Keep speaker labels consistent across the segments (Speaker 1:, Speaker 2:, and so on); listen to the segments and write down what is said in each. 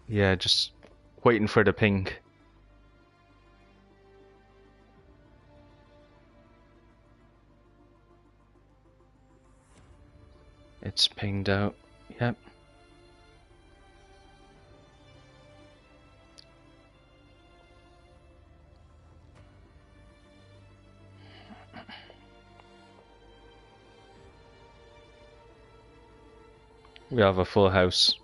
Speaker 1: Yeah, just waiting for the ping. It's pinged out. Yep. We have a full house.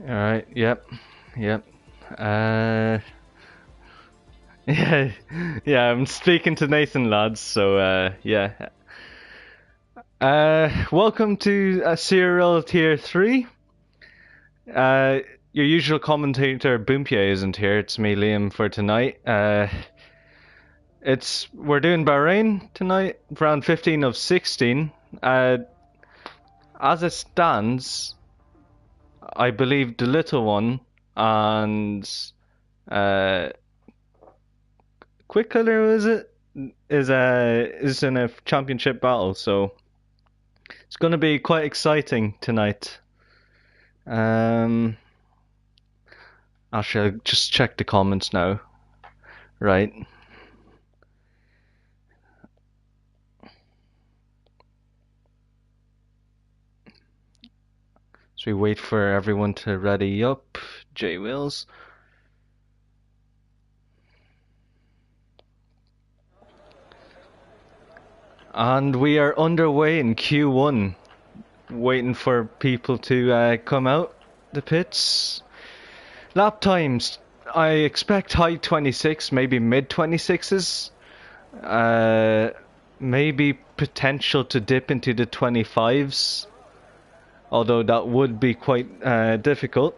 Speaker 1: Alright, yep. Yeah, I'm speaking to Nathan, lads, so, yeah. Welcome to Serial Tier 3. Your usual commentator, Boompier, isn't here. It's me, Liam, for tonight. We're doing Bahrain tonight, round 15 of 16. As it stands, I believe the little one and Quick Killer is in a championship battle, so it's going to be quite exciting tonight. Actually, I'll just check the comments now. Right. So we wait for everyone to ready up. J Wills. And we are underway in Q1. Waiting for people to come out the pits. Lap times. I expect high 26, maybe mid 26s. Maybe potential to dip into the 25s. Although that would be quite difficult.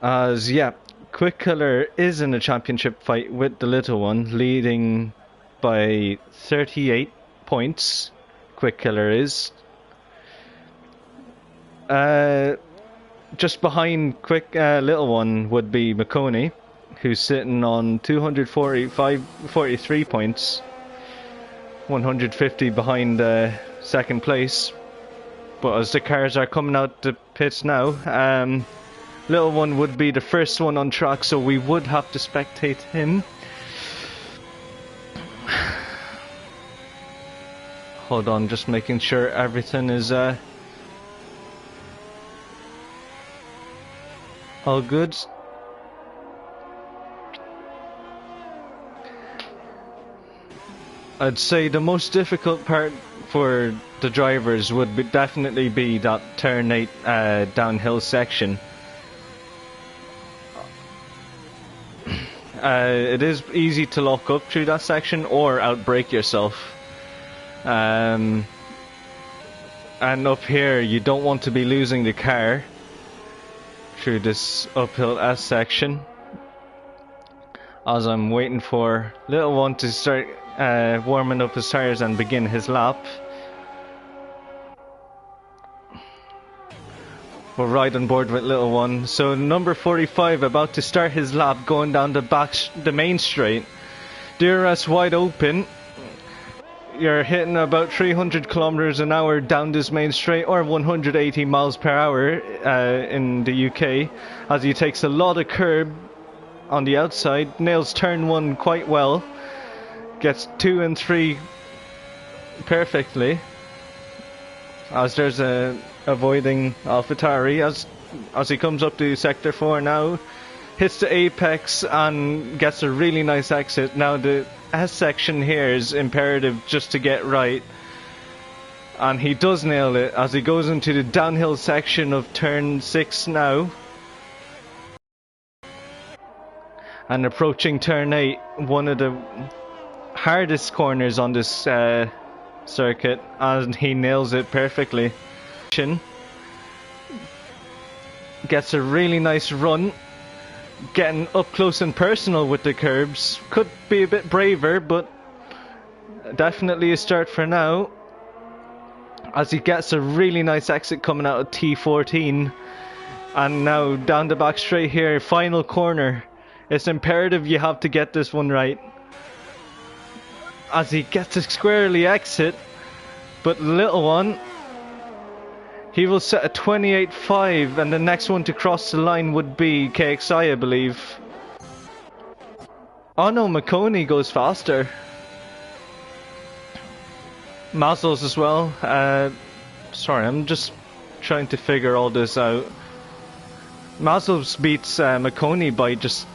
Speaker 1: As, yeah, Quick Killer is in a championship fight with the little one, leading by 38 points. Quick Killer is. Just behind little one would be McConey, who's sitting on 43 points. 150 behind second place. But as the cars are coming out the pits now, little one would be the first one on track, so we would have to spectate him. Hold on, just making sure everything is all good. I'd say the most difficult part for the drivers would definitely be that turn 8 downhill section. It is easy to lock up through that section or outbrake yourself. And up here you don't want to be losing the car through this uphill S section. As I'm waiting for little one to start warming up his tires and begin his lap. We're right on board with little one. So number 45 about to start his lap, going down the main straight. DRS wide open. You're hitting about 300 kilometers an hour down this main straight, or 180 miles per hour in the UK, as he takes a lot of curb on the outside. Nails turn 1 quite well. Gets 2 and 3 perfectly. As there's avoiding AlphaTauri as he comes up to sector 4 now, hits the apex and gets a really nice exit. Now the S section here is imperative just to get right, and he does nail it as he goes into the downhill section of turn 6 now, and approaching turn 8, one of the hardest corners on this circuit, and he nails it perfectly. Gets a really nice run getting up close and personal with the curbs. Could be a bit braver, but definitely a start for now. As he gets a really nice exit coming out of T14. And now down the back straight here, final corner. It's imperative you have to get this one right. As he gets a squarely exit, but little one, he will set a 28.5, and the next one to cross the line would be KXI, I believe. Oh no, McConey goes faster. Mazel's as well. Sorry, I'm just trying to figure all this out. Mazel's beats McConey by just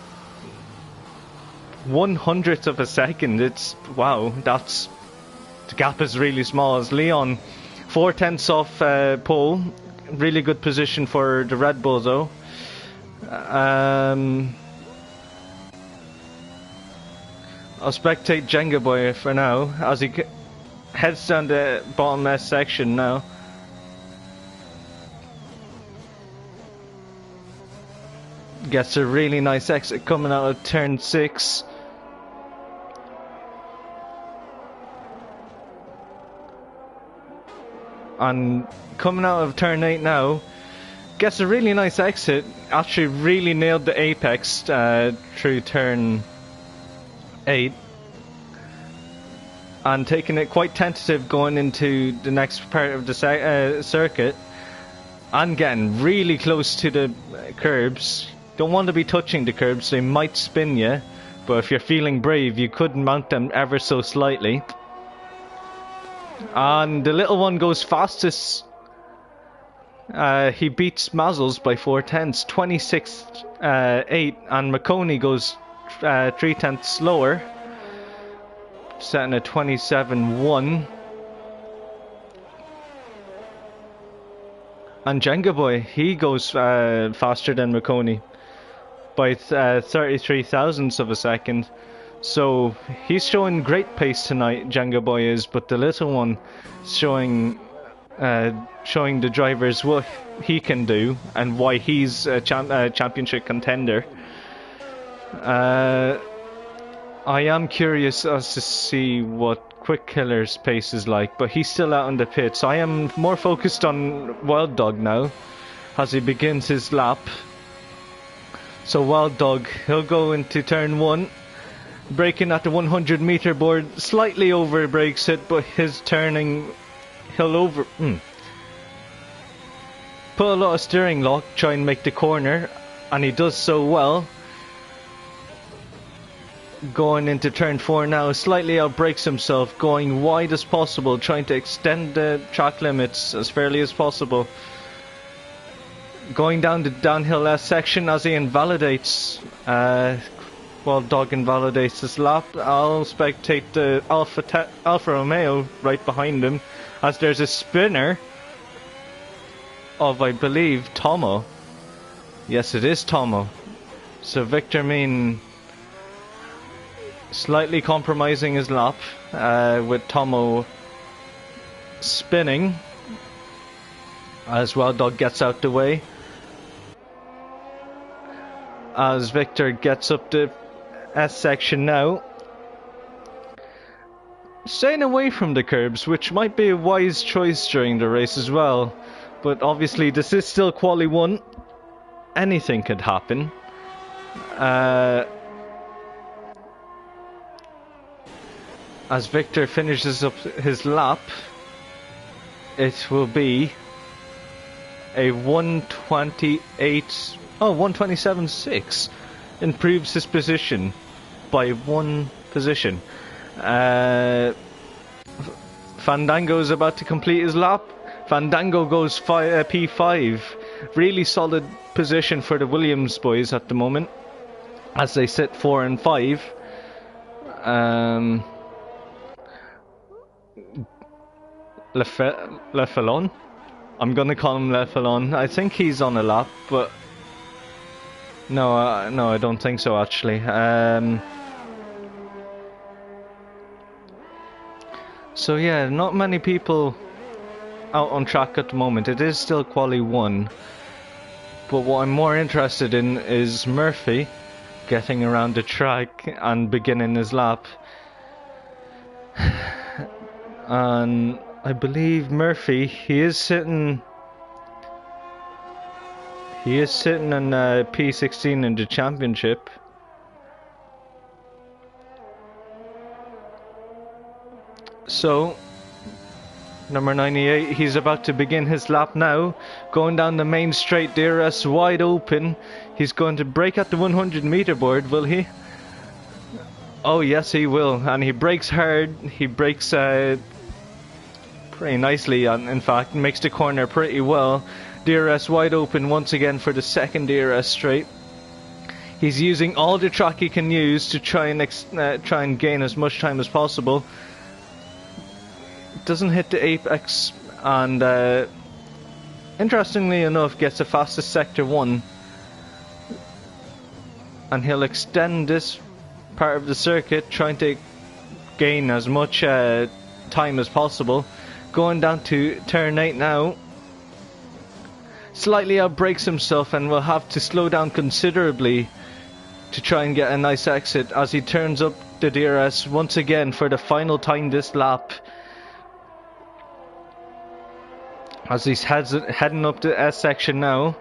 Speaker 1: 1/100th of a second. It's wow, the gap is really small. As Leon 4/10 off pole, really good position for the Red Bull though. I'll spectate Jenga Boy for now as he heads down the bottom S section now. Gets a really nice exit coming out of turn 6. And coming out of turn 8 now, gets a really nice exit. Actually really nailed the apex through turn 8. And taking it quite tentative going into the next part of the circuit. And getting really close to the curbs. Don't want to be touching the curbs, they might spin you. But if you're feeling brave, you could mount them ever so slightly. And the little one goes fastest. He beats Mazel's by 4/10, 26.8, and McConey goes 3/10 slower, setting a 27.1. And Jenga Boy, he goes faster than McConey by 33 thousandths of a second. So he's showing great pace tonight, Jenga Boy is, but the little one showing the drivers what he can do and why he's a championship contender. I am curious as to see what Quick Killer's pace is like, but he's still out in the pits. I am more focused on Wild Dog now as he begins his lap. So Wild Dog, he'll go into turn 1. Braking at the 100 meter board, slightly over brakes it, but his turning, he'll put a lot of steering lock, try and make the corner, and he does so well. Going into turn 4 now, slightly out brakes himself, going wide as possible, trying to extend the track limits as fairly as possible. Going down the downhill S section as he invalidates. Wild Dog invalidates his lap. I'll spectate the Alfa Romeo right behind him as there's a spinner of, I believe, Tomo. Yes, it is Tomo. So Victor Mean slightly compromising his lap with Tomo spinning as Wild Dog gets out the way. As Victor gets up the S section now, staying away from the curbs, which might be a wise choice during the race as well, but obviously this is still quali 1, anything could happen. As Victor finishes up his lap, it will be a 127.6, improves his position by 1 position. Fandango is about to complete his lap. Fandango goes P5. Really solid position for the Williams boys at the moment as they sit 4 and 5. Leffelon? I'm gonna call him Leffelon. I think he's on a lap, but no, I don't think so actually. So yeah, not many people out on track at the moment. It is still quali 1. But what I'm more interested in is Murphy getting around the track and beginning his lap. And I believe Murphy, he is sitting in P16 in the championship. So number 98, he's about to begin his lap now, going down the main straight, DRS wide open. He's going to brake at the 100 meter board, will he? Oh yes, he will, and he brakes hard. He brakes pretty nicely, and in fact makes the corner pretty well. DRS wide open once again for the second DRS straight. He's using all the track he can use to try and gain as much time as possible. Doesn't hit the apex, and interestingly enough gets the fastest sector 1, and he'll extend this part of the circuit trying to gain as much time as possible. Going down to turn 8 now, slightly outbrakes himself and will have to slow down considerably to try and get a nice exit as he turns up the DRS once again for the final time this lap. As he's heading up the S section now.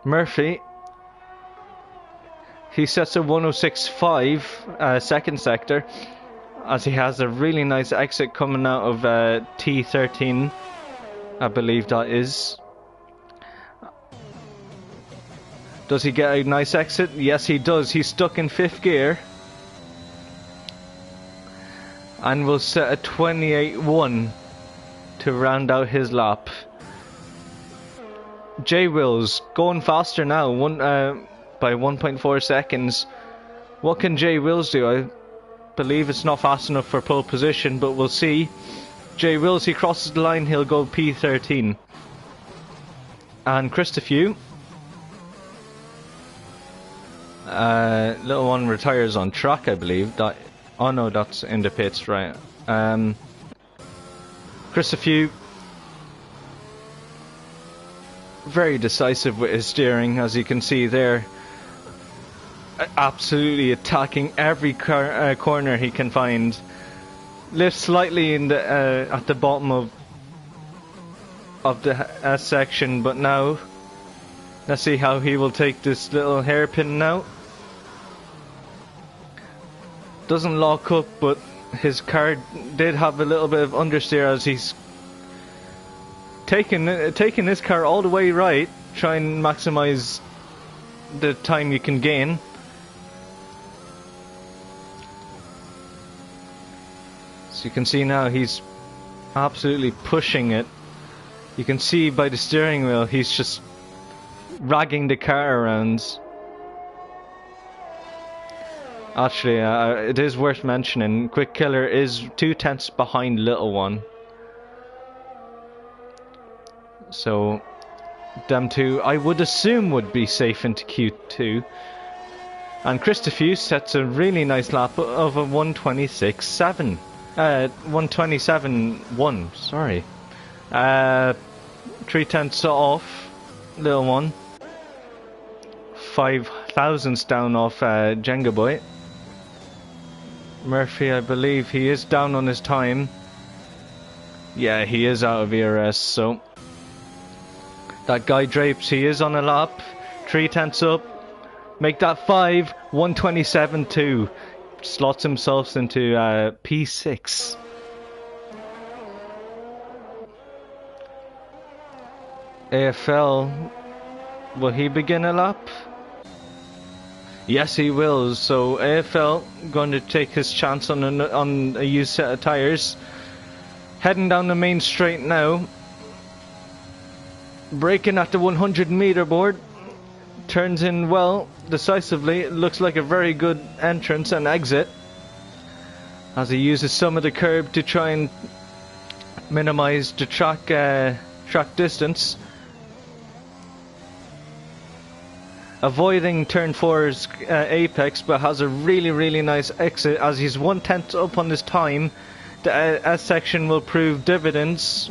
Speaker 1: Murphy, he sets a 106.5 second sector, as he has a really nice exit coming out of T13, I believe that is. Does he get a nice exit? Yes, he does. He's stuck in 5th gear. And will set a 28.1 to round out his lap. J Wills going faster now, by 1.4 seconds. What can J Wills do? I believe it's not fast enough for pole position, but we'll see. J Wills, he crosses the line, he'll go P13. And Christopher, little one retires on track, I believe. Oh no, that's in the pits, right. Christopher, very decisive with his steering, as you can see there. Absolutely attacking every corner he can find. Lifts slightly in the at the bottom of the S section, but now let's see how he will take this little hairpin now. Doesn't lock up, but his car did have a little bit of understeer as he's taking his car all the way right, try and maximize the time you can gain. So you can see now he's absolutely pushing it. You can see by the steering wheel he's just ragging the car around. Actually, it is worth mentioning, Quick Killer is 2/10 behind Little One. So, them two, I would assume, would be safe into Q2. And Christopher sets a really nice lap of a 126.7. 127.1, sorry. 3/10 off Little One. 5 thousandths down off Jenga Boy. Murphy, I believe he is down on his time. Yeah, he is out of ERS, so that guy Drapes, he is on a lap. 3/10 up. Make that 5, 127.2. Slots himself into P6. AFL, will he begin a lap? Yes, he will. So AFL going to take his chance on a used set of tyres. Heading down the main straight now. Braking at the 100 meter board. Turns in well, decisively. It looks like a very good entrance and exit, as he uses some of the curb to try and minimize the track distance. Avoiding turn 4's apex, but has a really nice exit as he's 1/10 up on his time. The S section will prove dividends.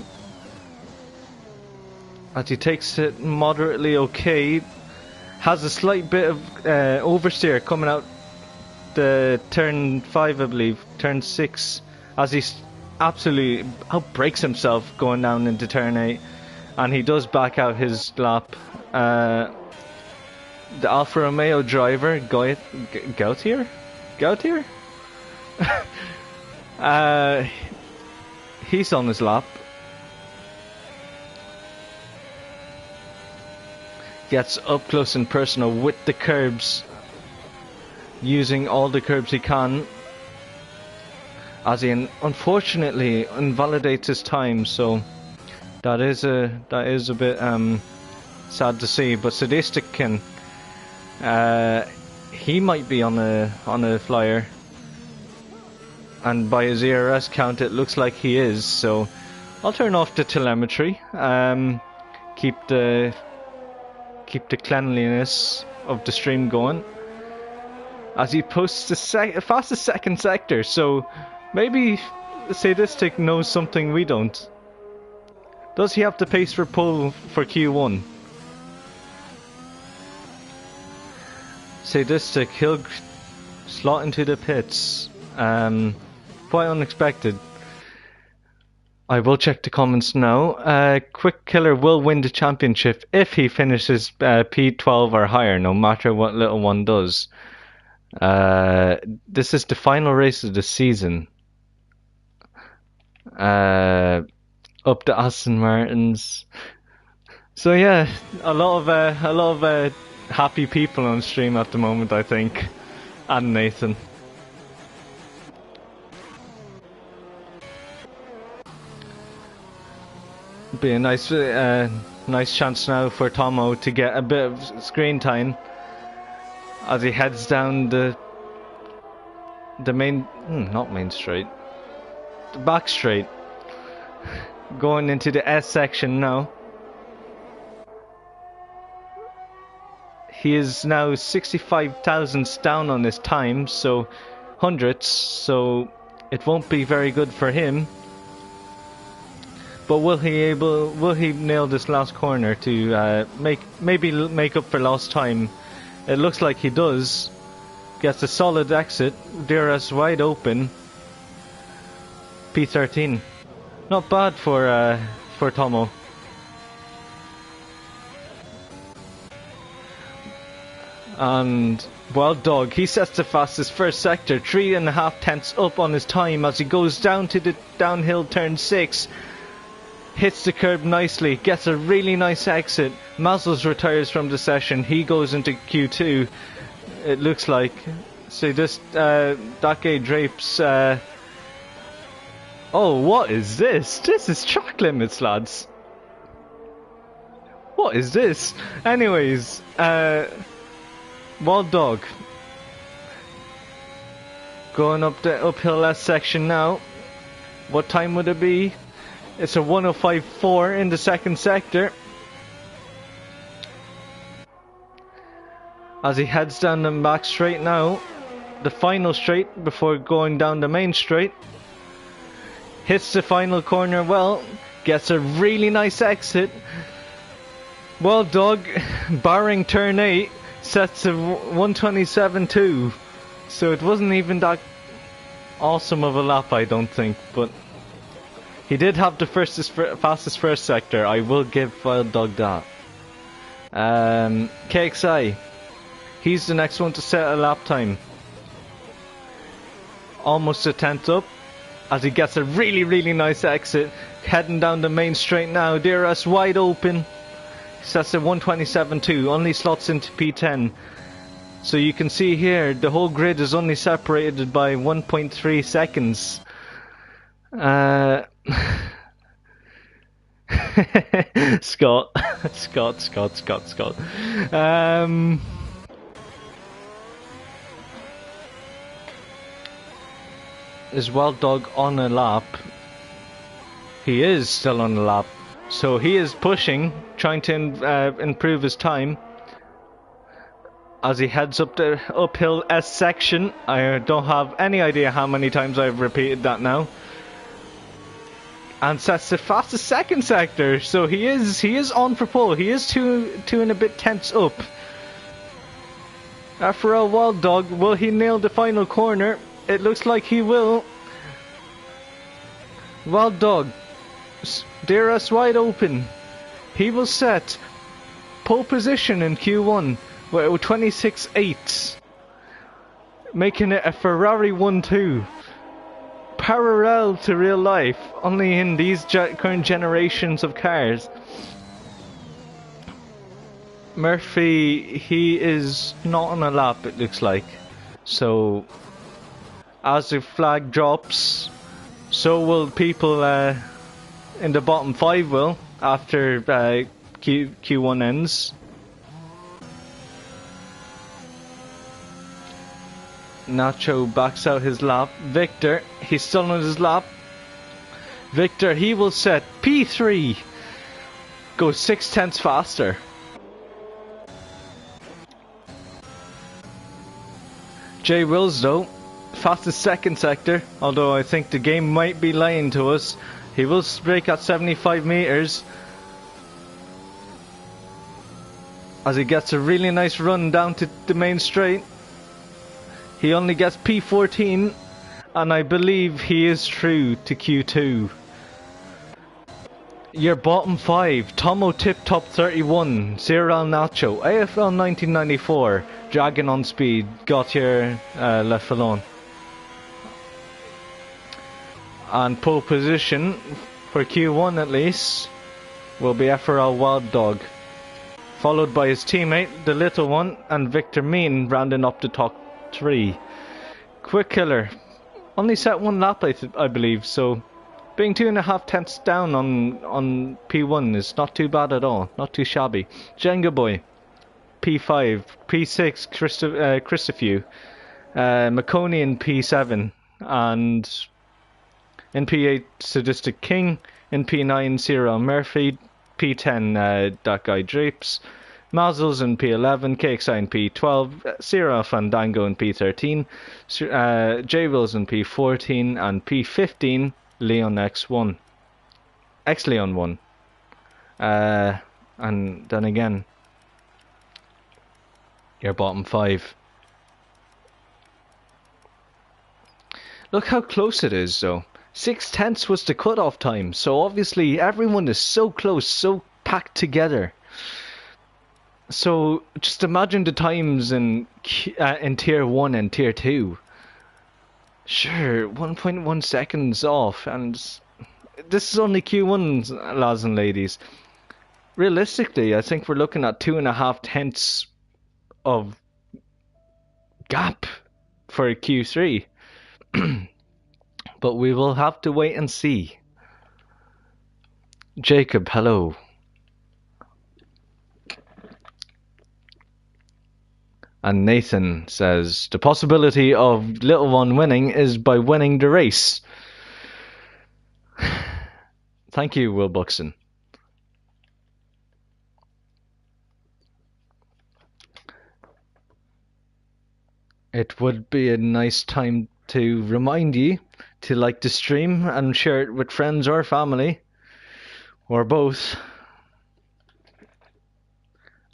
Speaker 1: as he takes it moderately okay. Has a slight bit of oversteer coming out the turn 5, I believe, turn 6, as he absolutely outbrakes himself going down into turn 8, and he does back out his lap. The Alfa Romeo driver, Gautier? He's on his lap. Gets up close and personal with the curbs, using all the curbs he can, as he unfortunately invalidates his time. So that is a bit sad to see. But Sadistic can, he might be on a flyer, and by his ERS count, it looks like he is. So I'll turn off the telemetry. Keep the cleanliness of the stream going, as he posts the fastest second sector. So maybe Sadistic knows something we don't. Does he have the pace for pole for Q1? Sadistic, he'll slot into the pits. Quite unexpected. I will check the comments now. Quick Killer will win the championship if he finishes P12 or higher, no matter what Little One does. This is the final race of the season. Up to Aston Martins. So yeah, a lot of happy people on stream at the moment, I think, and Nathan. Be a nice chance now for Tomo to get a bit of screen time as he heads down the main, not main straight, the back straight, going into the S section now. He is now 65 thousandths down on his time, so hundredths, so it won't be very good for him. But will he nail this last corner to maybe make up for lost time? It looks like he does. Gets a solid exit. DRS wide open. P13. Not bad for Tomo. And Wild Dog, he sets the fastest first sector, 3.5 tenths up on his time as he goes down to the downhill turn 6. Hits the curb nicely, gets a really nice exit. Mazzles retires from the session, he goes into Q2, it looks like. So this, that guy drapes, oh, what is this? This is track limits, lads. What is this? Anyways, Wild Dog. Going up the uphill S section now. What time would it be? It's a 1:05.4 in the second sector. As he heads down the back straight now, the final straight before going down the main straight. Hits the final corner well, gets a really nice exit. Wild Dog, barring turn 8, sets a 1:27.2. So it wasn't even that awesome of a lap, I don't think, but he did have the fastest first sector. I will give Wild Dog that. KXI, he's the next one to set a lap time. Almost a tenth up as he gets a really nice exit. Heading down the main straight now. DRS wide open. Sets a 1:27.2. Only slots into P10. So you can see here the whole grid is only separated by 1.3 seconds. Scott. Is Wild Dog on a lap? He is still on a lap. So he is pushing, trying to improve his time. As he heads up the uphill S section. I don't have any idea how many times I've repeated that now. and sets the fastest second sector. So he is on for pole. He is two and a bit tenths up. After all, Wild Dog, will he nail the final corner? It looks like he will. Wild Dog, DRS wide open. He will set pole position in Q1 with 26.8, making it a Ferrari 1-2. Parallel to real life, only in these current generations of cars. Murphy, he is not on a lap, it looks like. So, as the flag drops, so will people in the bottom 5 will, after Q1 ends. Nacho backs out his lap. Victor, he's still on his lap. Victor, he will set P3. Goes 6 tenths faster. Jay Wills though, fastest second sector, although I think the game might be lying to us. He will brake at 75 meters. As he gets a really nice run down to the main straight. He only gets P14, and I believe he is through to Q2. Your bottom 5, Tomo Tip Top 31, Cyril Nacho, AFL 1994, Dragon on Speed, Gautier left alone. And pole position, for Q1 at least, will be FRL Wild Dog. Followed by his teammate, the little one, and Victor Mean rounding up the top 3. Quick Killer only set 1 lap I believe, so being 2.5 tenths down on P1 is not too bad at all, not too shabby. Jenga Boy P5, P6 Christophew, McConey in P7, and in P8 Sadistic King, in P9 Cyril Murphy, P10 that guy Drapes, Mazzles in P11, KXI in P12, Cyril Fandango in P13, J Wills in P14, and P15 Leon X1. X-Leon 1. And then again, your bottom 5. Look how close it is though. 6 tenths was the cutoff time, so obviously everyone is so close, so packed together. So just imagine the times in tier 1 and tier 2. Sure, 1.1 seconds off, and this is only Q1, lads and ladies. Realistically, I think we're looking at 2.5 tenths of gap for Q3. But we will have to wait and see. Jacob, hello. And Nathan says, the possibility of Little One winning is by winning the race. Thank you, Will Buxton. It would be a nice time to remind you to like the stream and share it with friends or family, or both,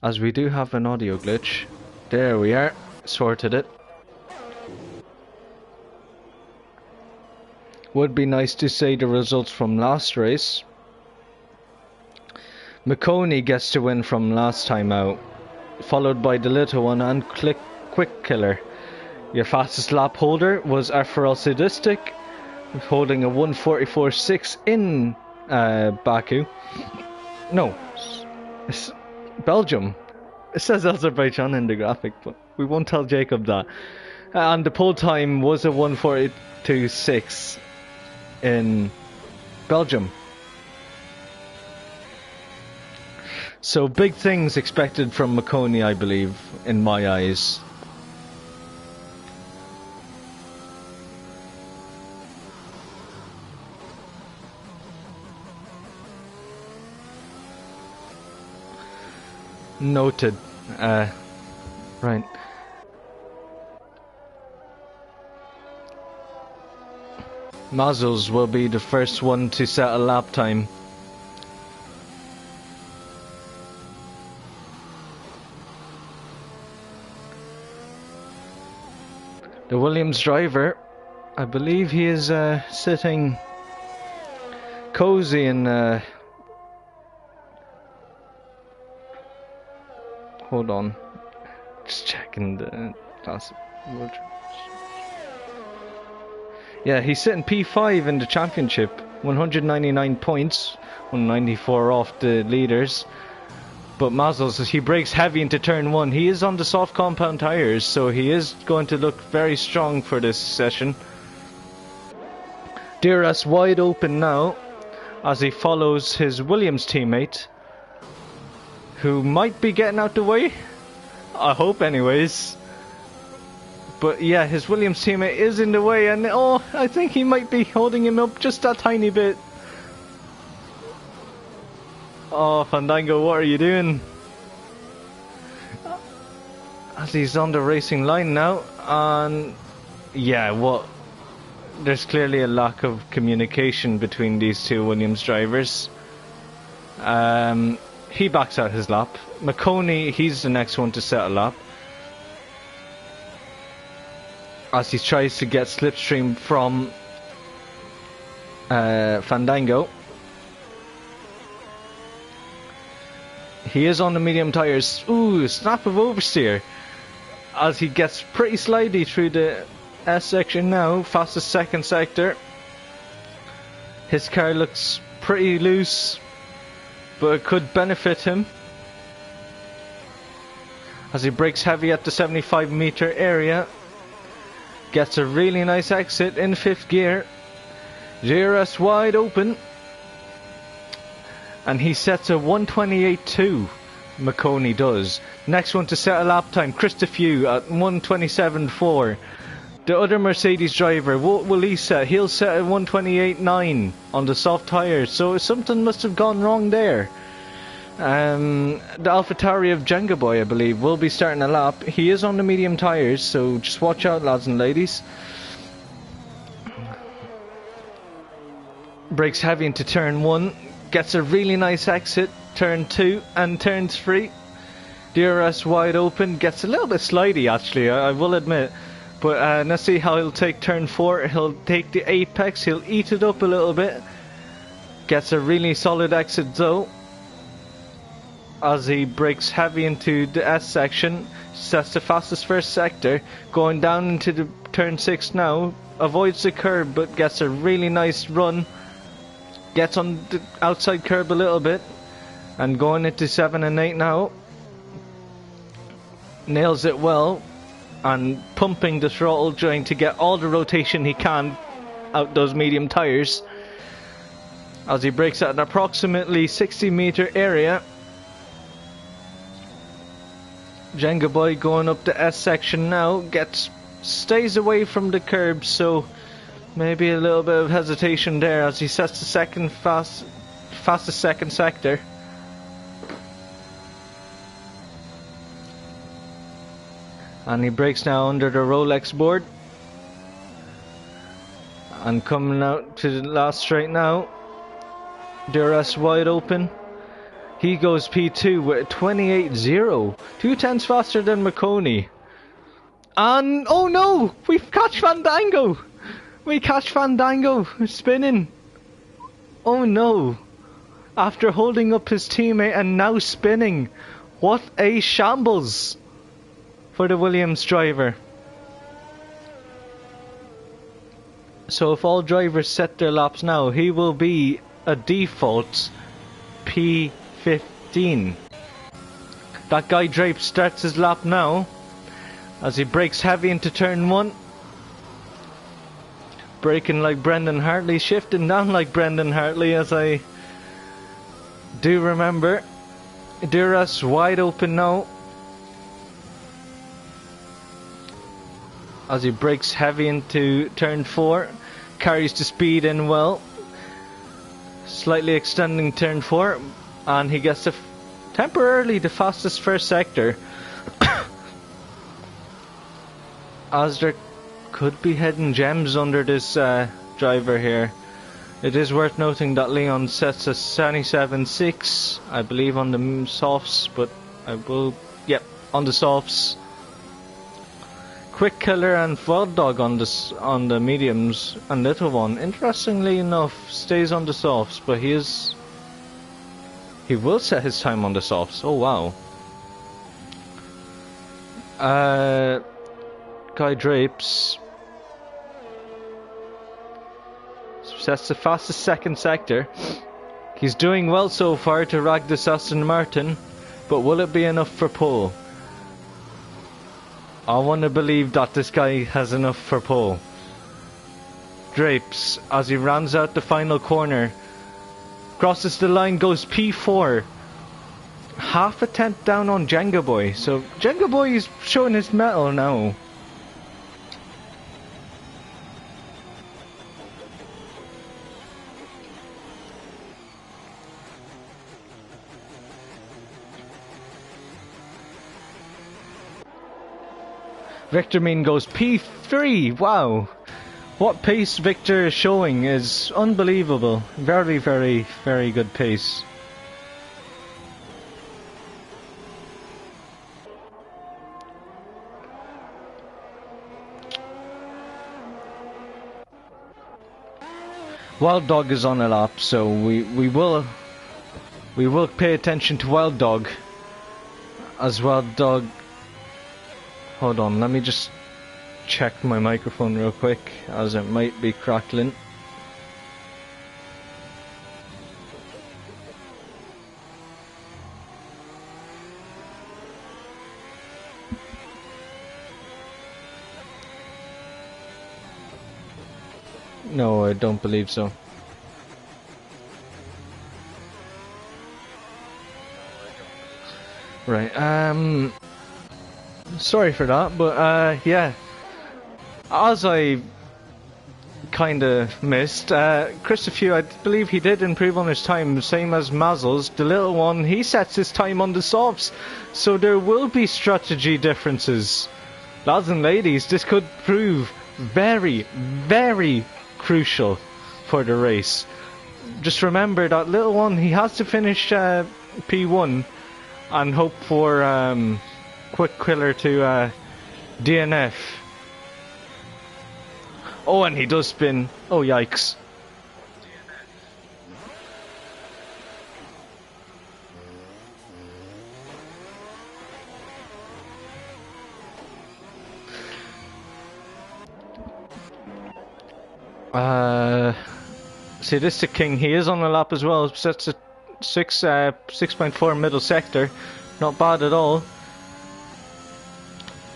Speaker 1: as we do have an audio glitch. There we are, sorted it. Would be nice to say the results from last race. McConey gets to win from last time out, followed by the little one and Quick Killer. Your fastest lap holder was FRL Sadistic, holding a 1:44.6 in Baku. No, it's Belgium. It says Azerbaijan in the graphic, but we won't tell Jacob that. And the pole time was a 1:42.6 in Belgium. So big things expected from McConey, I believe, in my eyes. Noted. Right. Mazzles will be the first one to set a lap time. The Williams driver, I believe he is sitting cozy in hold on, just checking the class. Yeah, he's sitting P5 in the championship, 199 points, 194 off the leaders. But Mazzles, he brakes heavy into turn 1. He is on the soft compound tyres, so he is going to look very strong for this session. DRS wide open now as he follows his Williams teammate, who might be getting out the way. I hope anyways. But yeah, his Williams teammate is in the way, and oh, I think he might be holding him up just a tiny bit. Oh, Fandango, what are you doing? As he's on the racing line now, and yeah, there's clearly a lack of communication between these two Williams drivers. He backs out his lap. McConey, he's the next one to set a lap, as he tries to get slipstream from Fandango. He is on the medium tyres. Ooh, snap of oversteer as he gets pretty slidey through the S section now. Fastest second sector. His car looks pretty loose, but it could benefit him as he brakes heavy at the 75 meter area. Gets a really nice exit in 5th gear. DRS wide open. And he sets a 128.2. McConey does. Next one to set a lap time, Christophe at 127.4. The other Mercedes driver, what will he set? He'll set a 128.9 on the soft tyres. So something must have gone wrong there. The AlphaTauri of Jenga Boy, I believe, will be starting a lap. He is on the medium tyres, so just watch out, lads and ladies. Brakes heavy into turn 1. Gets a really nice exit, turn 2 and turn 3. DRS wide open, gets a little bit slidey actually, I will admit. But let's see how he'll take turn 4. He'll take the apex, he'll eat it up a little bit. Gets a really solid exit though, as he brakes heavy into the S section. Sets the fastest first sector, going down into the turn 6 now. Avoids the curb but gets a really nice run. Gets on the outside curb a little bit, and going into 7 and 8 now. Nails it well, and pumping the throttle, trying to get all the rotation he can out those medium tyres. As he brakes at an approximately 60 meter area. Jenga Boy going up the S section now, stays away from the curb, so maybe a little bit of hesitation there as he sets the second fastest second sector. And he brakes now under the Rolex board. And coming out to the last straight now. DRS wide open. He goes P2 with a 28.0. 2/10 faster than McConey. And oh no! We've catch Fandango! We catch Fandango spinning. Oh no. After holding up his teammate and now spinning. What a shambles for the Williams driver. So if all drivers set their laps now, he will be a default P15. That guy Drape starts his lap now as he brakes heavy into turn 1. Braking like Brendan Hartley, shifting down like Brendan Hartley, as I do remember. DRS wide open now as he brakes heavy into turn 4. Carries the speed in well, slightly extending turn 4, and he gets temporarily the fastest first sector. As there could be hidden gems under this driver here. It is worth noting that Leon sets a 77.6, I believe, on the softs, but I will, yep, on the softs. Quick Killer and Wild Dog on the mediums, and Little One, interestingly enough, stays on the softs, but he will set his time on the softs. Oh wow. Guy Drapes sets the fastest second sector. He's doing well so far to rag this Aston Martin, but will it be enough for pole? I want to believe that this guy has enough for pole. Drapes, as he rounds out the final corner, crosses the line, goes P4. Half a tenth down on Jenga Boy, so Jenga Boy is showing his mettle now. Victor Mean goes P3, wow. What pace Victor is showing is unbelievable. Very, very, very good pace. Wild Dog is on a lap, so we will pay attention to Wild Dog. As Wild Dog, hold on, let me just check my microphone real quick, as it might be crackling. No, I don't believe so. Right, sorry for that, but yeah, as I kinda missed, Christopher, I believe he did improve on his time, same as Mazzles. The Little One, he sets his time on the softs, so there will be strategy differences. Lads and ladies, this could prove very, very crucial for the race. Just remember that Little One, he has to finish P1 and hope for Quick Killer to DNF. Oh, and he does spin. Oh, yikes. Sadistic King, he is on the lap as well. Sets a 6.4 middle sector. Not bad at all.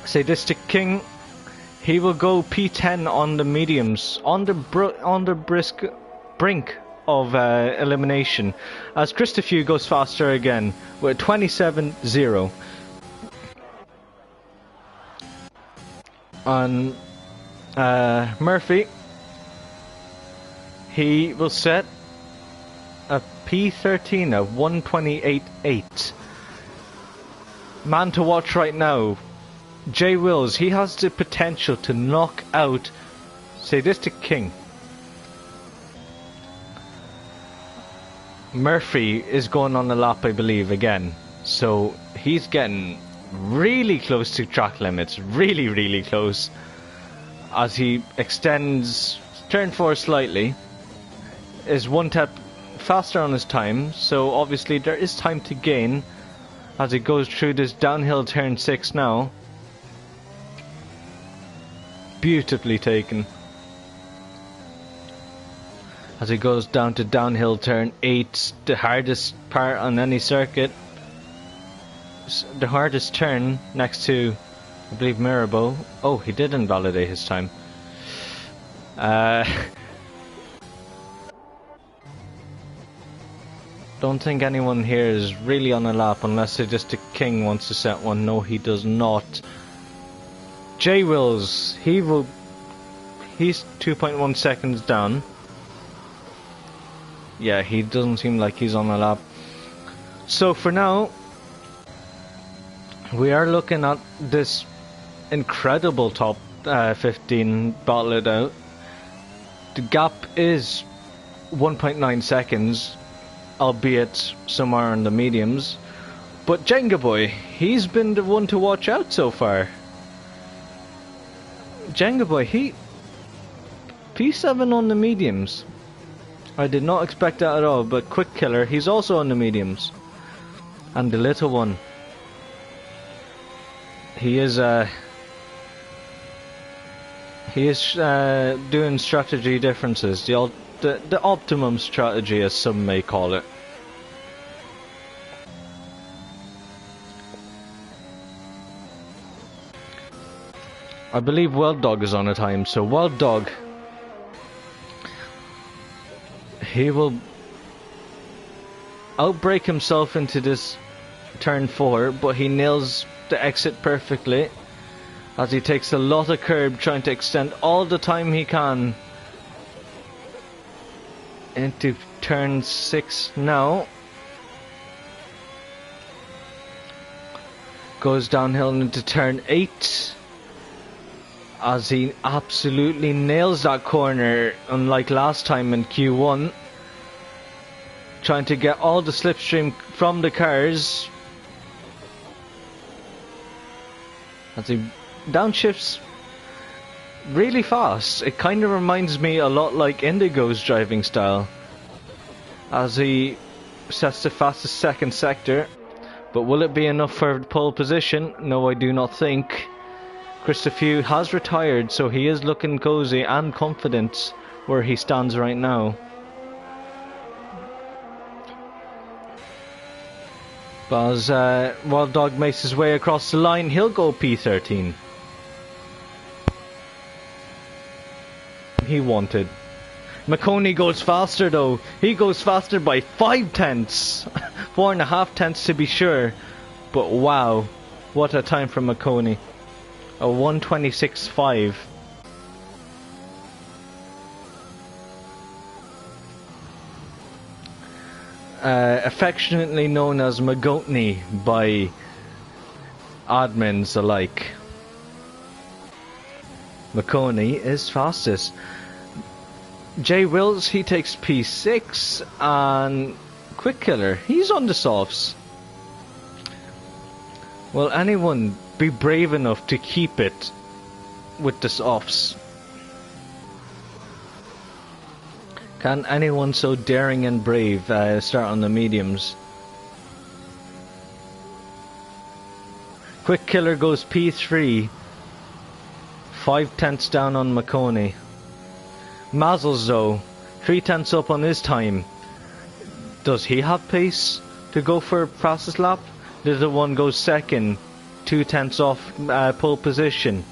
Speaker 1: Sadistic King, he will go P10 on the mediums, on the brink of elimination, as Christopher goes faster again with 27.0. And Murphy, he will set a P13, a 128.8. Man to watch right now, Jay Wills, he has the potential to knock out Sadistic King. Murphy is going on the lap, I believe, again. So he's getting really close to track limits. Really, really close. As he extends turn 4 slightly. Is one tap faster on his time. So obviously there is time to gain as he goes through this downhill turn 6 now. Beautifully taken. As he goes down to downhill turn 8, the hardest part on any circuit. The hardest turn next to, I believe, Mirabeau. Oh, he did invalidate his time. Don't think anyone here is really on a lap unless Sadistic King wants to set one. No, he does not. Jay Wills, he's 2.1 seconds down. Yeah, he doesn't seem like he's on a lap. So for now, we are looking at this incredible top 15 battle it out. The gap is 1.9 seconds, albeit somewhere in the mediums. But Jenga Boy, he's been the one to watch out so far. Jenga Boy, he P7 on the mediums. I did not expect that at all, but Quick Killer, he's also on the mediums. And the little one, he is doing strategy differences, the optimum strategy, as some may call it. I believe Wild Dog is on a time, so Wild Dog, he will outbrake himself into this turn 4, but he nails the exit perfectly as he takes a lot of curb, trying to extend all the time he can into turn 6 now. Goes downhill into turn 8 as he absolutely nails that corner, unlike last time in Q1. Trying to get all the slipstream from the cars as he downshifts really fast. It kind of reminds me a lot like Indigo's driving style as he sets the fastest second sector. But will it be enough for pole position? No, I do not think. Christopher has retired, so he is looking cozy and confident where he stands right now. But as Wild Dog makes his way across the line, he'll go P13. He wanted. McConey goes faster though. He goes faster by 5 tenths. 4.5 tenths to be sure. But wow, what a time for McConey. A 1:26.5. Affectionately known as Magotney by admins alike. McConey is fastest. Jay Wills, he takes P6, and Quick Killer, he's on the softs. Will anyone be brave enough to keep it with the softs? Can anyone so daring and brave start on the mediums? Quick Killer goes P3. 5 tenths down on McConey. Mazzles though, 3 tenths up on his time. Does he have pace to go for fastest lap? Little one goes second, 2 tenths off pole position.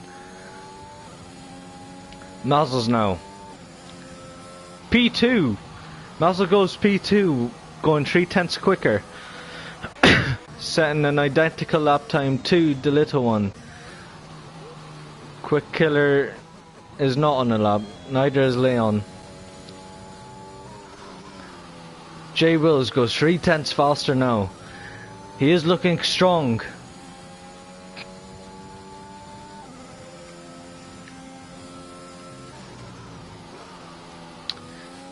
Speaker 1: Mazzles now. P2. Mazzle goes P2, going 3 tenths quicker. Setting an identical lap time to the little one. Quick Killer is not on a lap, neither is Leon. Jay Wills goes 3 tenths faster now. He is looking strong.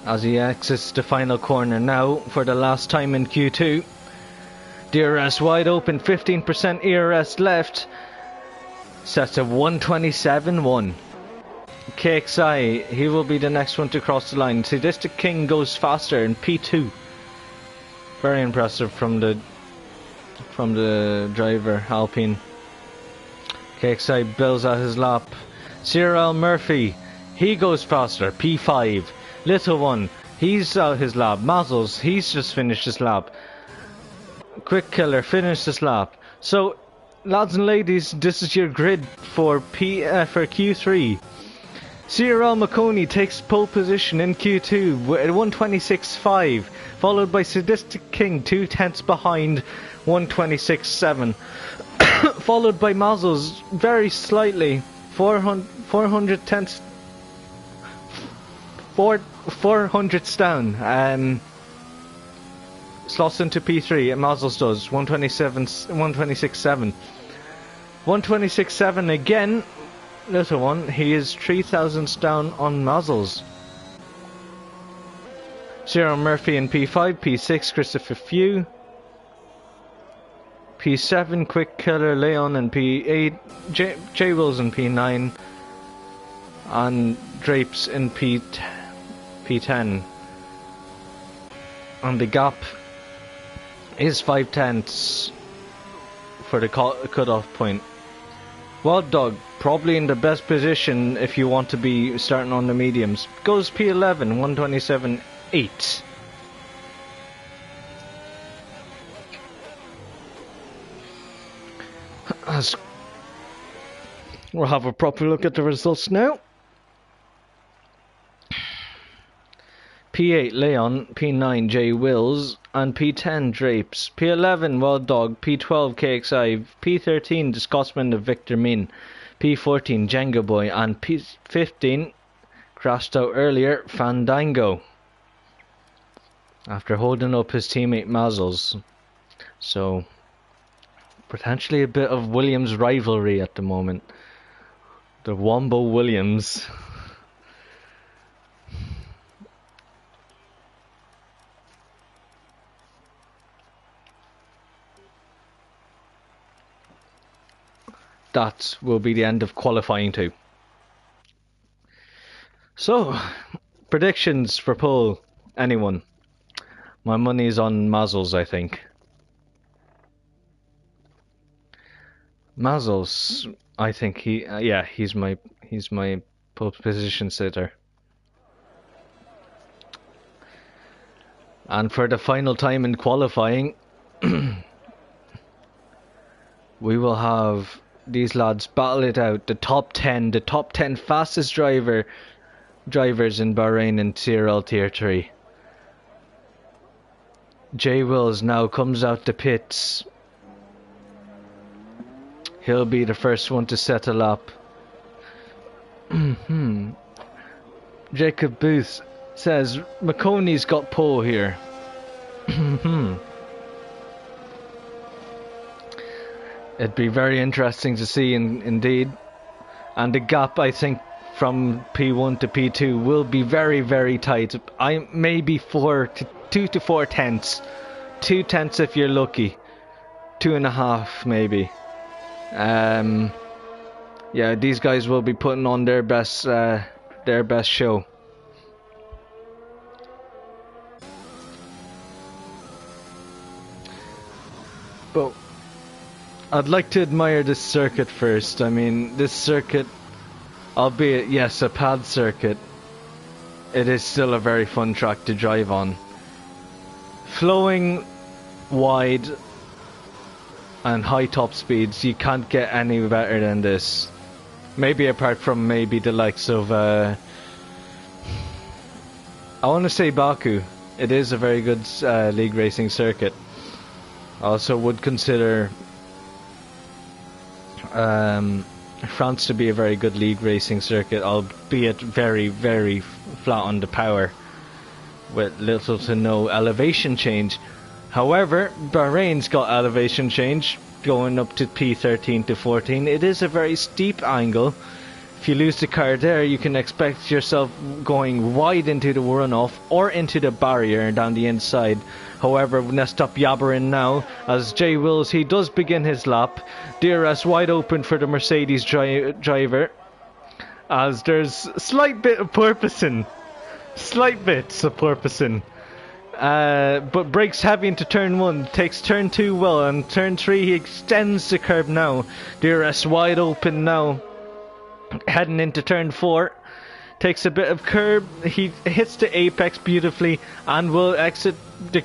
Speaker 1: As he exits the final corner now for the last time in Q2. DRS wide open, 15% ERS left. Sets a 1:27.1. KXI, he will be the next one to cross the line. Sadistic King goes faster in P2. Very impressive from the driver, Alpine. KXI builds out his lap. Cyril Murphy, he goes faster, P5. Little one, he's out his lap. Mazzles, he's just finished his lap. Quick Killer finished his lap. So, lads and ladies, this is your grid for Q3. Cyril McConey takes pole position in Q2 with 1:26.5, followed by Sadistic King 2 tenths behind, 1:26.7, followed by Mazzles very slightly, 400 tenths. 400s down. Slots into P3 and Mazzles does 1:26.7. 1:26.7 again. Little one, he is 3 thousandths down on Mazzles. Cyril Murphy in P5, P6 Christopher Few, P7 Quick Killer Leon in P8, J Wills in P9, and Drapes in P10. And the gap is 5/10 for the cut-off point. Wild Dog, probably in the best position if you want to be starting on the mediums. Goes P11, 127.8. We'll have a proper look at the results now. P8 Leon, P9 J Wills, and P10 Drapes. P11 Wild Dog, P12 KXI, P13 The Scotsman of Victor Min, P14 Jenga Boy, and P15 crashed out earlier Fandango after holding up his teammate Mazzles. So potentially a bit of Williams rivalry at the moment. The Wombo Williams. That will be the end of qualifying too. So, predictions for pole. Anyone? My money's on Mazzles, I think. Mazzles, I think he's my pole position sitter. And for the final time in qualifying, we will have these lads battle it out. The top 10 fastest drivers in Bahrain in CRL Tier 3. J Wills now comes out the pits. He'll be the first one to set a lap. Jacob Booth says McConey's got pole here. It'd be very interesting to see indeed. And the gap, I think, from P1 to P2 will be very, very tight. Maybe 2 to 4 tenths. 2 tenths if you're lucky. 2.5 maybe. Yeah, these guys will be putting on their best show. But I'd like to admire this circuit first. I mean, this circuit, albeit, yes, a pad circuit, it is still a very fun track to drive on. Flowing, wide, and high top speeds, you can't get any better than this. Maybe apart from maybe the likes of, I want to say Baku. It is a very good league racing circuit. I also would consider France to be a very good league racing circuit, albeit very, very flat on the power with little to no elevation change. However, Bahrain's got elevation change going up to P13 to 14. It is a very steep angle. If you lose the car there, you can expect yourself going wide into the runoff or into the barrier down the inside. However, let's stop yabbering now, as J Wills, he does begin his lap. DRS wide open for the Mercedes driver, as there's a slight bit of porpoising. Slight bits of porpoising. But brakes heavy into turn 1, takes turn 2 well, and turn 3 he extends the curb now. DRS wide open now, heading into turn 4. Takes a bit of curb, he hits the apex beautifully and will exit the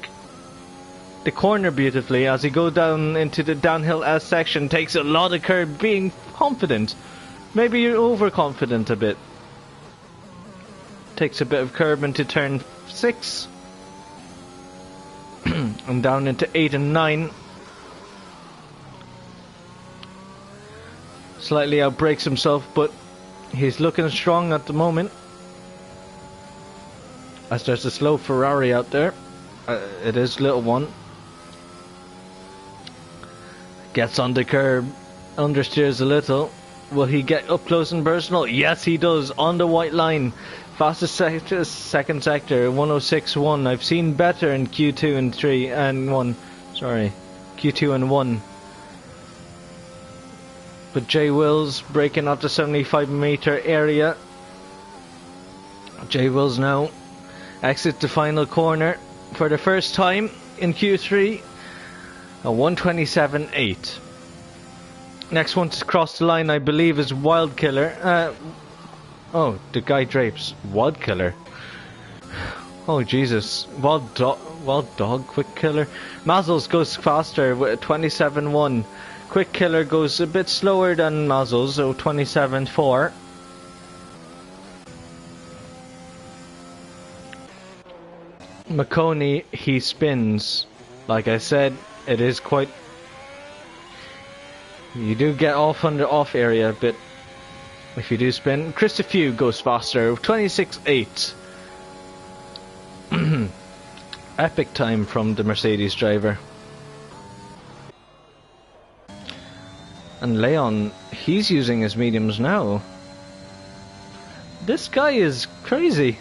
Speaker 1: corner beautifully as he goes down into the downhill S section. Takes a lot of curb, being confident. Maybe you're overconfident a bit. Takes a bit of curb into turn 6. And down into 8 and 9. Slightly outbrakes himself, but he's looking strong at the moment. As there's a slow Ferrari out there. It is little one. Gets on the curb, understeers a little. Will he get up close and personal? Yes, he does. On the white line. Fastest second sector, 106.1. I've seen better in Q2 and 3 and 1. Sorry, Q2 and 1. But J Wills breaking up the 75-meter area. J Wills now exit the final corner for the first time in Q3. A 127.8. Next one to cross the line, I believe, is Wild Killer. Oh, the guy drapes. Wild Killer. Oh, Jesus. Wild Dog, Quick Killer. Mazzles goes faster with 27.1. Quick Killer goes a bit slower than Mazzles, so 27.4. McConey, he spins. Like I said, it is quite... You do get off on the off area a bit if you do spin. Christopher goes faster, 26.8. Epic time from the Mercedes driver. And Leon, he's using his mediums now. This guy is crazy.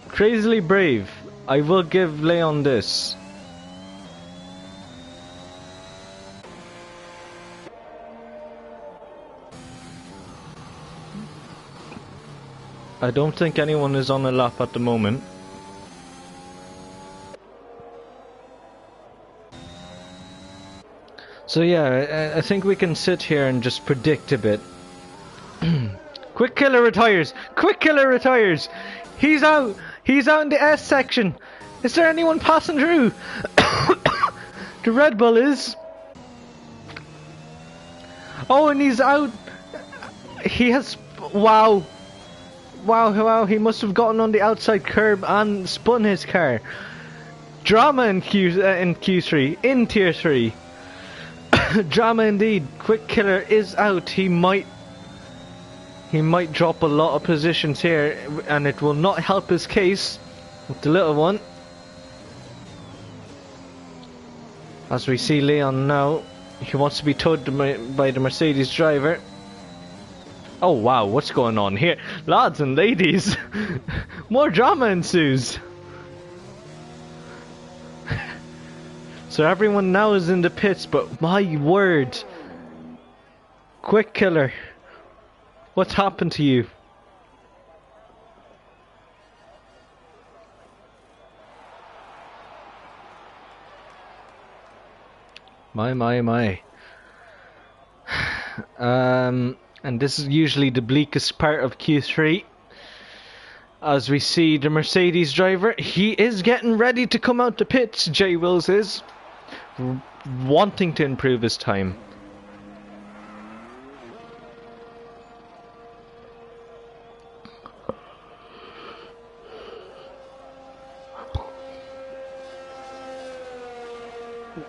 Speaker 1: Crazily brave. I will give Leon this. I don't think anyone is on a lap at the moment. So yeah, I think we can sit here and just predict a bit. Quick Killer retires! Quick Killer retires! He's out! He's out in the S section! Is there anyone passing through? The Red Bull is... Oh, and he's out! He has... Wow! Wow, he must have gotten on the outside curb and spun his car. Drama in Q3, in Tier 3. Drama indeed. Quick Killer is out. He might drop a lot of positions here, and it will not help his case with the little one. As we see Leon now, he wants to be towed by the Mercedes driver. Oh wow, what's going on here? Lads and ladies, more drama ensues. So everyone now is in the pits, but my word. Quick Killer, what's happened to you? My. And this is usually the bleakest part of Q3. As we see the Mercedes driver, he is getting ready to come out the pits. J Wills is wanting to improve his time.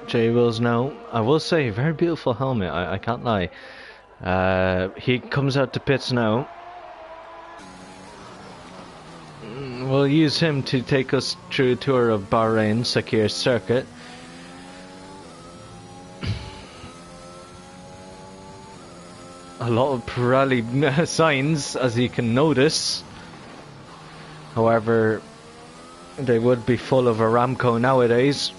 Speaker 1: J Wills now, I will say, very beautiful helmet, I can't lie. He comes out to pits now. We'll use him to take us through a tour of Bahrain Sakir circuit. A lot of Pirelli signs, as you can notice. However, they would be full of Aramco nowadays.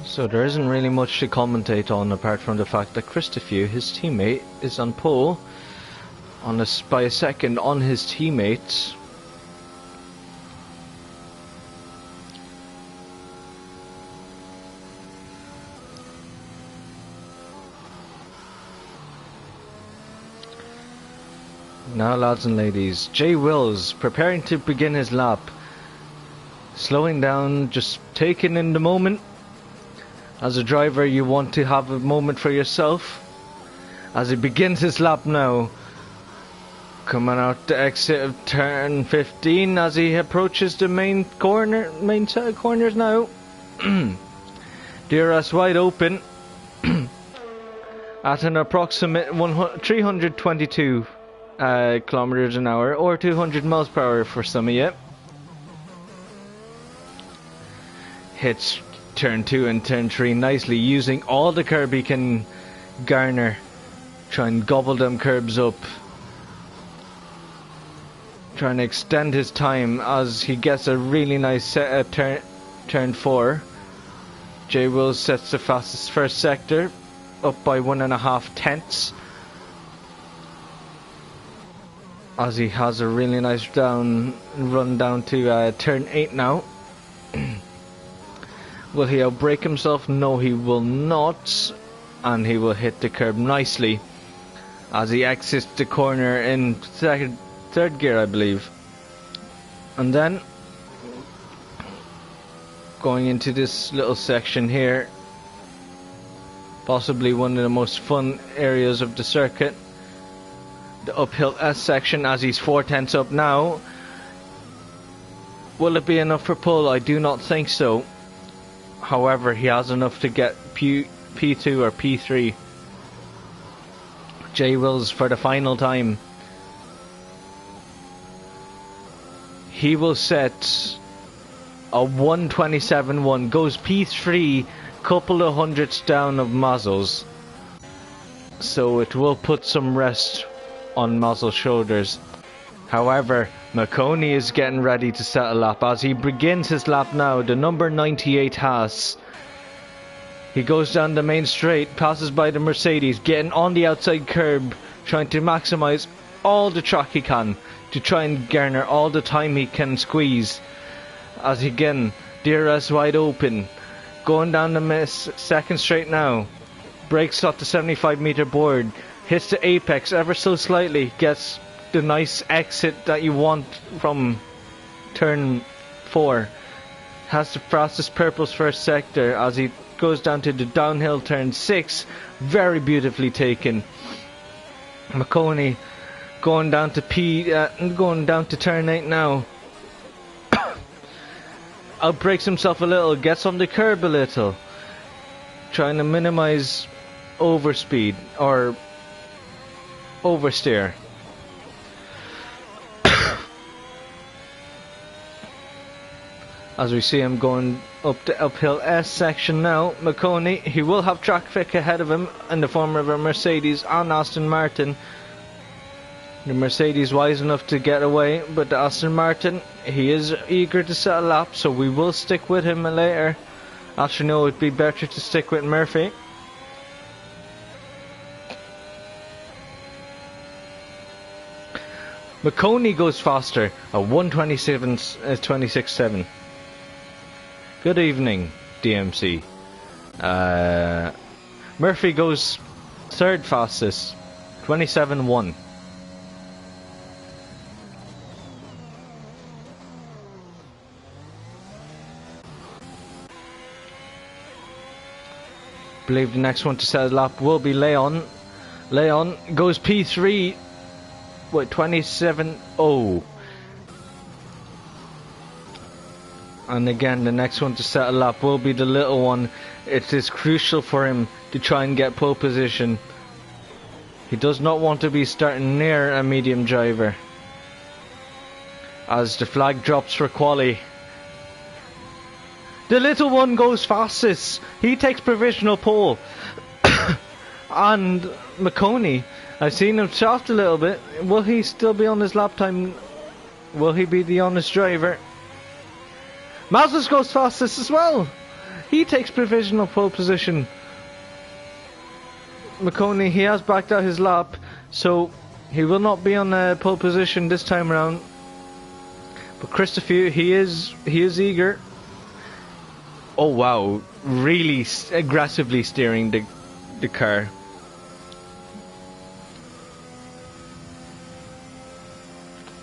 Speaker 1: So there isn't really much to commentate on apart from the fact that Christopher, his teammate, is on pole by a second on his teammate. Now, lads and ladies, J Wills preparing to begin his lap. Slowing down, just taking in the moment. As a driver, you want to have a moment for yourself. As he begins his lap now, Coming out the exit of turn 15 as he approaches the main set of corners now. DRS wide open at an approximate 322 kilometers an hour, or 200 miles per hour for some of you. Hits turn 2 and turn 3 nicely, using all the curb he can garner. Try and gobble them curbs up. Trying to extend his time as he gets a really nice set at turn 4. J Will sets the fastest first sector, up by 1.5 tenths. As he has a really nice run down to turn 8 now. Will he outbrake himself? No, he will not. And he will hit the curb nicely as he exits the corner in third gear, I believe. And then going into this little section here, possibly one of the most fun areas of the circuit, the uphill S section, as he's 4 tenths up now. Will it be enough for pole? I do not think so. However, he has enough to get P2 or P3. J Wills for the final time. He will set a 1:27.1, goes P3, couple of hundredths down of Mazel's. So it will put some rest on Mazel's shoulders. However, McConey is getting ready to set a lap as he begins his lap now. The number 98 Haas. He goes down the main straight, passes by the Mercedes, getting on the outside curb, trying to maximize all the track he can to try and garner all the time he can squeeze. As again, DRS wide open, going down the second straight now, brakes off the 75-meter board, hits the apex ever so slightly, gets the nice exit that you want from turn 4. Has the fastest purple's first sector as he goes down to the downhill turn 6, very beautifully taken. McConey going down to turn 8 now. Outbrakes himself a little, gets on the curb a little, trying to minimize overspeed or oversteer. As we see him going up the uphill S section now, McConey, he will have traffic ahead of him in the form of a Mercedes and Aston Martin. The Mercedes wise enough to get away, but the Aston Martin, he is eager to set a lap, so we will stick with him later. Actually, no, it would be better to stick with Murphy. McConey goes faster, a 1:27.26.7. Good evening, DMC. Murphy goes third fastest, 27.1. Believe the next one to set a lap will be Leon. Leon goes P3 with 27.0. And again, the next one to set a lap will be the little one. It is crucial for him to try and get pole position. He does not want to be starting near a medium driver. As the flag drops for quali. The little one goes fastest. He takes provisional pole. And McConey, I've seen him shaft a little bit. Will he still be on his lap time? Will he be the honest driver? Mazes goes fastest as well. He takes provisional pole position. McConey, he has backed out his lap, so he will not be on pole position this time around. But Christopher, he is eager. Oh wow, really aggressively steering the car.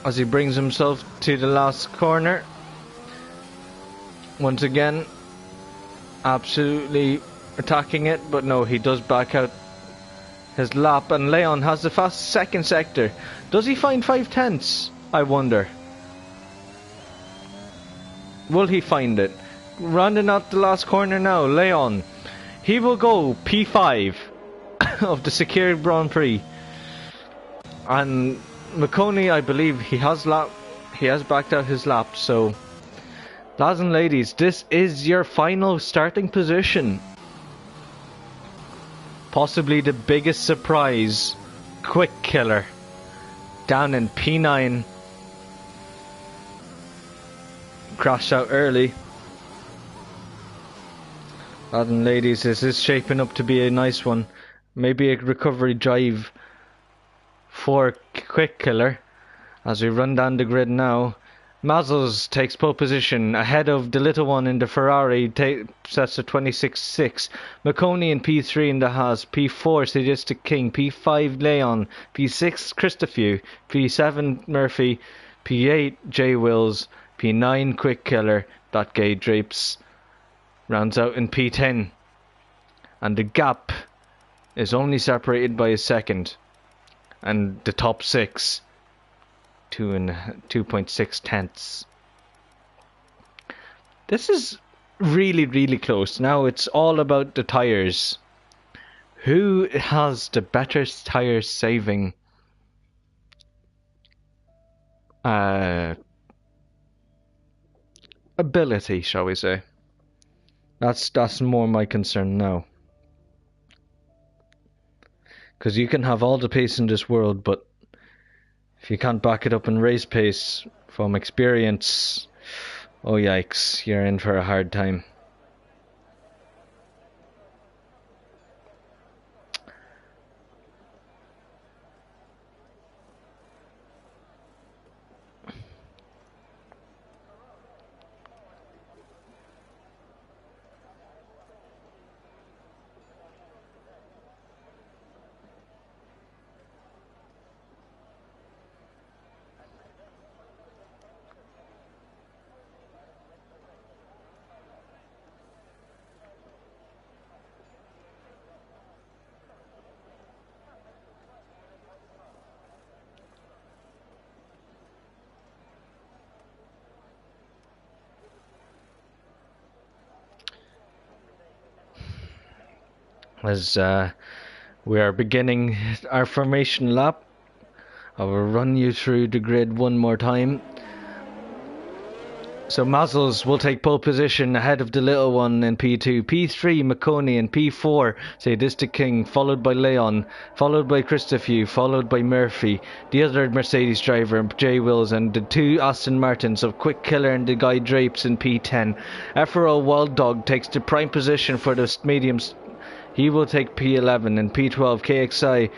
Speaker 1: As he brings himself to the last corner. Once again, absolutely attacking it, but no, he does back out his lap, and Leon has the fast second sector. Does he find 5/10ths? I wonder. Will he find it? Rounding out the last corner now, Leon. He will go P5 of the secured Grand Prix. And McConey, I believe he has backed out his lap. So, lads and ladies, this is your final starting position. Possibly the biggest surprise. Quick Killer down in P9. Crashed out early. Lads and ladies, this is shaping up to be a nice one. Maybe a recovery drive for Quick Killer. As we run down the grid now, Mazzles takes pole position ahead of the little one in the Ferrari, sets to 26.6. McConey in P3 in the Haas, P4 Sadistic King, P5 Leon, P6 Christopher, P7 Murphy, P8 J Wills, P9 Quick Killer. That gay drapes rounds out in P10, and the gap is only separated by a second, and the top 6 2.6 tenths. This is really close. Now it's all about the tires. Who has the better tire saving ability, shall we say? That's more my concern now. Because you can have all the pace in this world, but if you can't back it up in race pace from experience, oh yikes, you're in for a hard time. As we are beginning our formation lap, I will run you through the grid one more time. So Mazzles will take pole position ahead of the little one in P2, P3 McConey and P4 Sadistic King, followed by Leon, followed by Christopher, followed by Murphy, the other Mercedes driver, J Wills, and the 2 Aston Martins of Quick Killer and the Guy Drapes in P10. Efero Wild Dog takes the prime position for the mediums. He will take P11 and P12 KXI.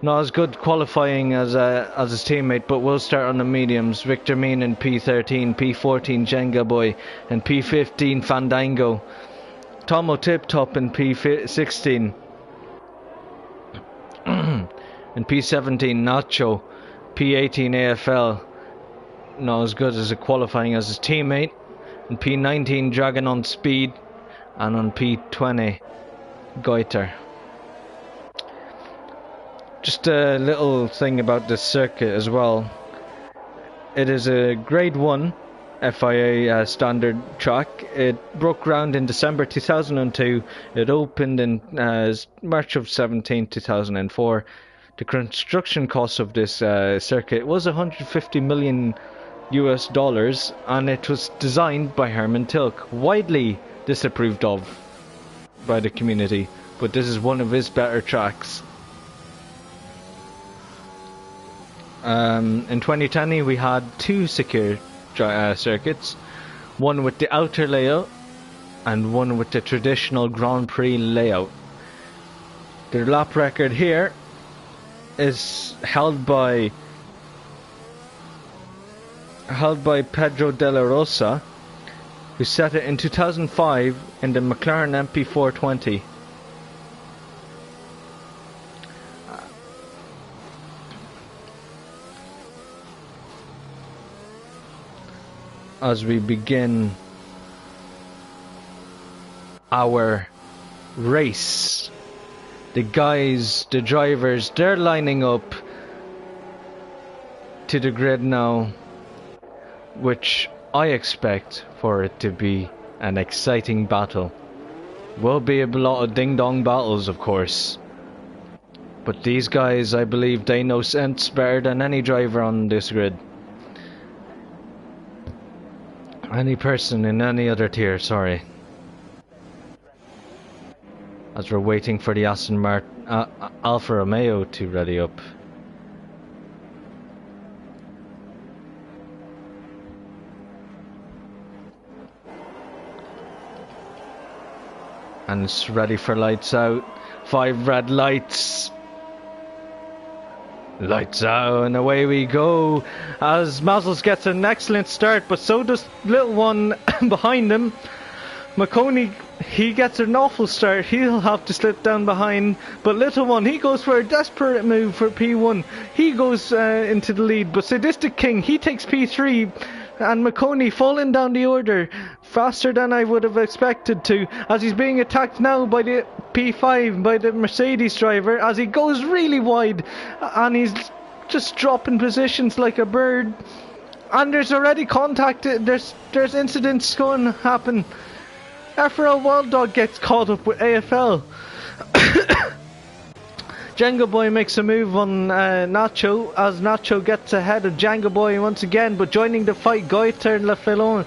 Speaker 1: Not as good qualifying as his teammate, but will start on the mediums. Victor Mean in P13, P14 Jenga Boy, and P15 Fandango. Tomo Tip Top in P16. And P17 Nacho. P18 AFL. Not as good as a qualifying as his teammate. And P19 Dragon on Speed. And on P20 Goiter. Just a little thing about this circuit as well. It is a grade 1 FIA standard track. It broke ground in December 2002. It opened in March of 2004. The construction cost of this circuit was $150 million US, and it was designed by Herman Tilke, widely disapproved of by the community, but this is one of his better tracks. In 2020 we had 2 secure circuits, one with the outer layout and one with the traditional Grand Prix layout. The lap record here is held by Pedro de la Rosa, who set it in 2005 in the McLaren MP420. As we begin our race The guys, the drivers, they're lining up to the grid now, which I expect for it to be an exciting battle. Will be a lot of ding-dong battles, of course. But these guys, I believe they know sense better than any driver on this grid. Any person in any other tier, sorry. As we're waiting for the Alfa Romeo to ready up. And it's ready for lights out. 5 red lights. Lights out, and away we go. As Mazzles gets an excellent start, but so does little one behind him. McConey, he gets an awful start. He'll have to slip down behind. But little one, he goes for a desperate move for P1. He goes into the lead. But Sadistic King, he takes P3. And McConey falling down the order faster than I would have expected to, as he's being attacked now by the P5, by the Mercedes driver, as he goes really wide. And he's just dropping positions like a bird. And there's already contact. There's incidents going to happen. FRL Wild Dog gets caught up with AFL. Django Boy makes a move on Nacho, as Nacho gets ahead of Django Boy once again, but joining the fight, Goiter Lafillon.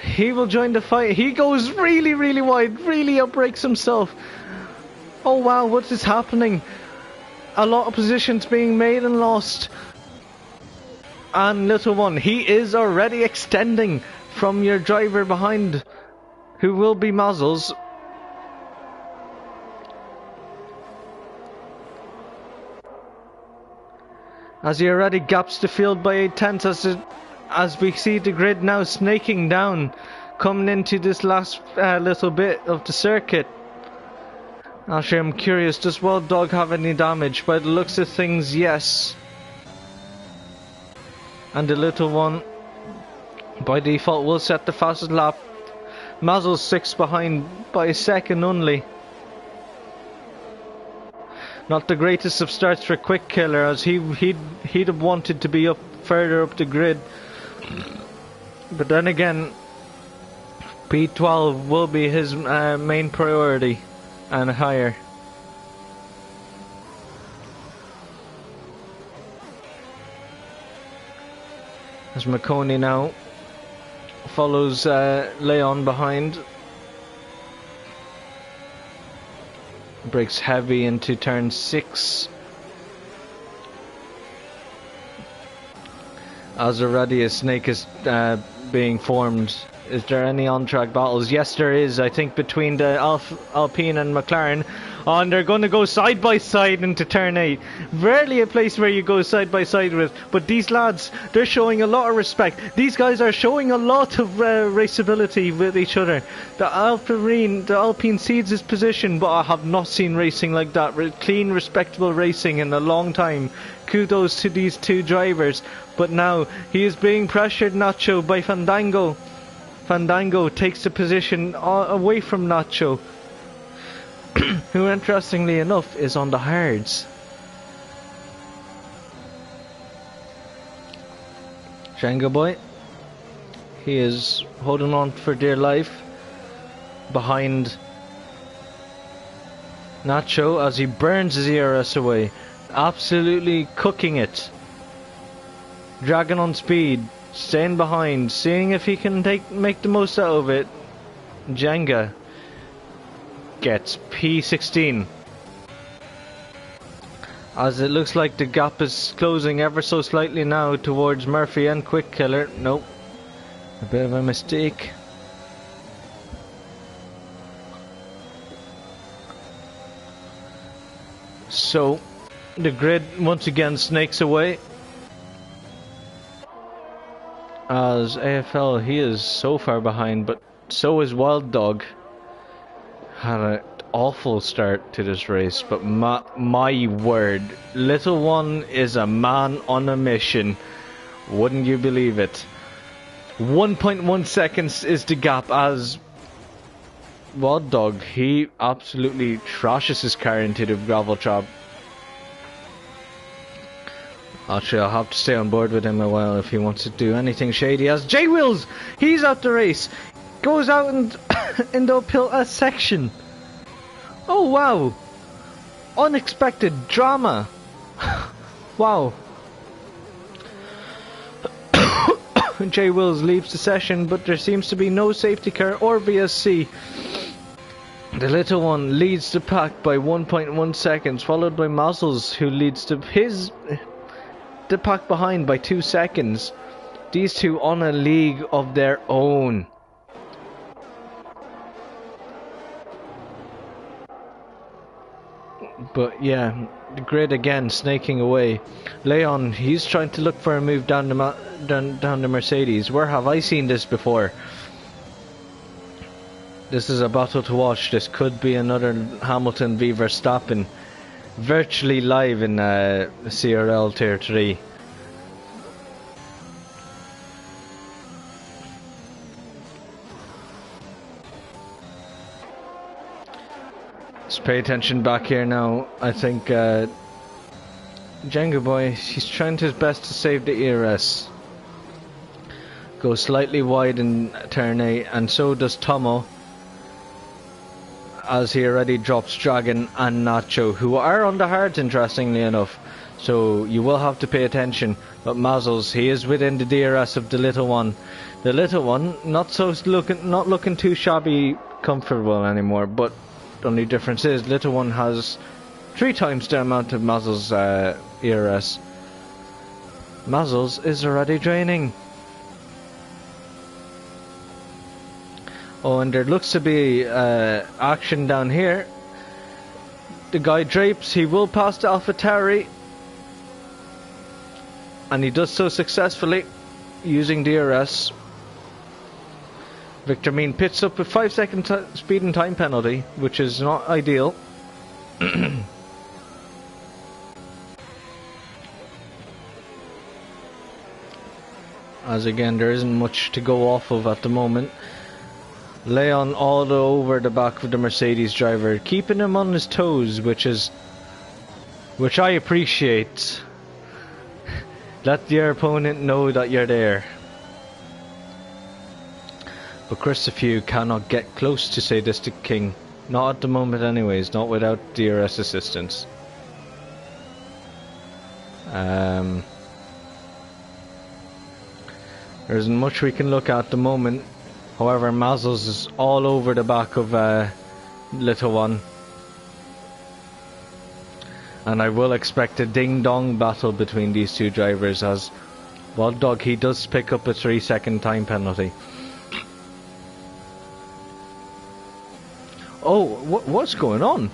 Speaker 1: He will join the fight. He goes really, really wide, really outbreaks himself. Oh wow, what is happening? A lot of positions being made and lost. And little one, he is already extending from your driver behind, who will be Mazzles. As he already gaps the field by 8 tenths, as we see the grid now snaking down, coming into this last little bit of the circuit. Actually, I'm curious, does Wild Dog have any damage? By the looks of things, yes. And the little one, by default, will set the fastest lap. Mazzle's 6 behind by a second only. Not the greatest of starts for Quick Killer, as he'd have wanted to be up further up the grid. But then again, P12 will be his main priority and higher. As McConey now follows Leon behind. Brakes heavy into turn 6. As already a snake is being formed. Is there any on-track battles? Yes, there is. I think between the Alpine and McLaren. Oh, and they're going to go side by side into turn 8. Rarely a place where you go side by side with. But these lads, they're showing a lot of respect. These guys are showing a lot of raceability with each other. The Alpine cedes his position, but I have not seen racing like that. Clean, respectable racing in a long time. Kudos to these two drivers. But now he is being pressured, Nacho, by Fandango. Fandango takes the position away from Nacho, who interestingly enough is on the hards. Django Boy, he is holding on for dear life behind Nacho as he burns his ERS away, absolutely cooking it. Dragon on speed, staying behind, seeing if he can make the most out of it. Jenga gets P16. As it looks like the gap is closing ever so slightly now towards Murphy and Quick Killer. Nope. A bit of a mistake. So, the grid once again snakes away. As AFL, he is so far behind, but so is Wild Dog. Had an awful start to this race, but my word, little one is a man on a mission. Wouldn't you believe it? 1.1 seconds is the gap as Wild Dog, he absolutely trashes his car into the gravel trap. Actually, I'll have to stay on board with him a while if he wants to do anything shady. As J Wills, he's out the race, goes out and in the uphill section. Oh wow, unexpected drama. Wow. J Wills leaves the session, but there seems to be no safety car or VSC. The little one leads the pack by 1.1 seconds, followed by Mazzles, who leads the pack behind by 2 seconds. These two on a league of their own. But yeah, the grid again snaking away. Leon, he's trying to look for a move down the Mercedes. Where have I seen this before? This is a battle to watch. This could be another Hamilton v Verstappen, virtually live in CRL Tier 3. Let's pay attention back here now. I think Jenga Boy, he's trying his best to save the ERS. Goes slightly wide in turn 8, and so does Tomo, as he already drops Dragon and Nacho, who are on the hards, interestingly enough. So you will have to pay attention. But Mazzles, he is within the DRS of the little one. The little one, not looking too shabby comfortable anymore, but the only difference is little one has 3 times the amount of Mazzles ERS. Mazzles is already draining. Oh, and there looks to be action down here. The guy drapes, he will pass the AlphaTauri, and he does so successfully using DRS. Victor Mean pits up with 5 second speed and time penalty, which is not ideal. As again, there isn't much to go off of at the moment. Leon all over the back of the Mercedes driver, keeping him on his toes, which I appreciate. Let your opponent know that you're there. But Christopher cannot get close to Sadistic King. Not at the moment anyways, not without DRS assistance. There isn't much we can look at the moment. However, Mazzles is all over the back of little one. And I will expect a ding-dong battle between these two drivers, as Wild Dog, he does pick up a 3 second time penalty. Oh, what's going on?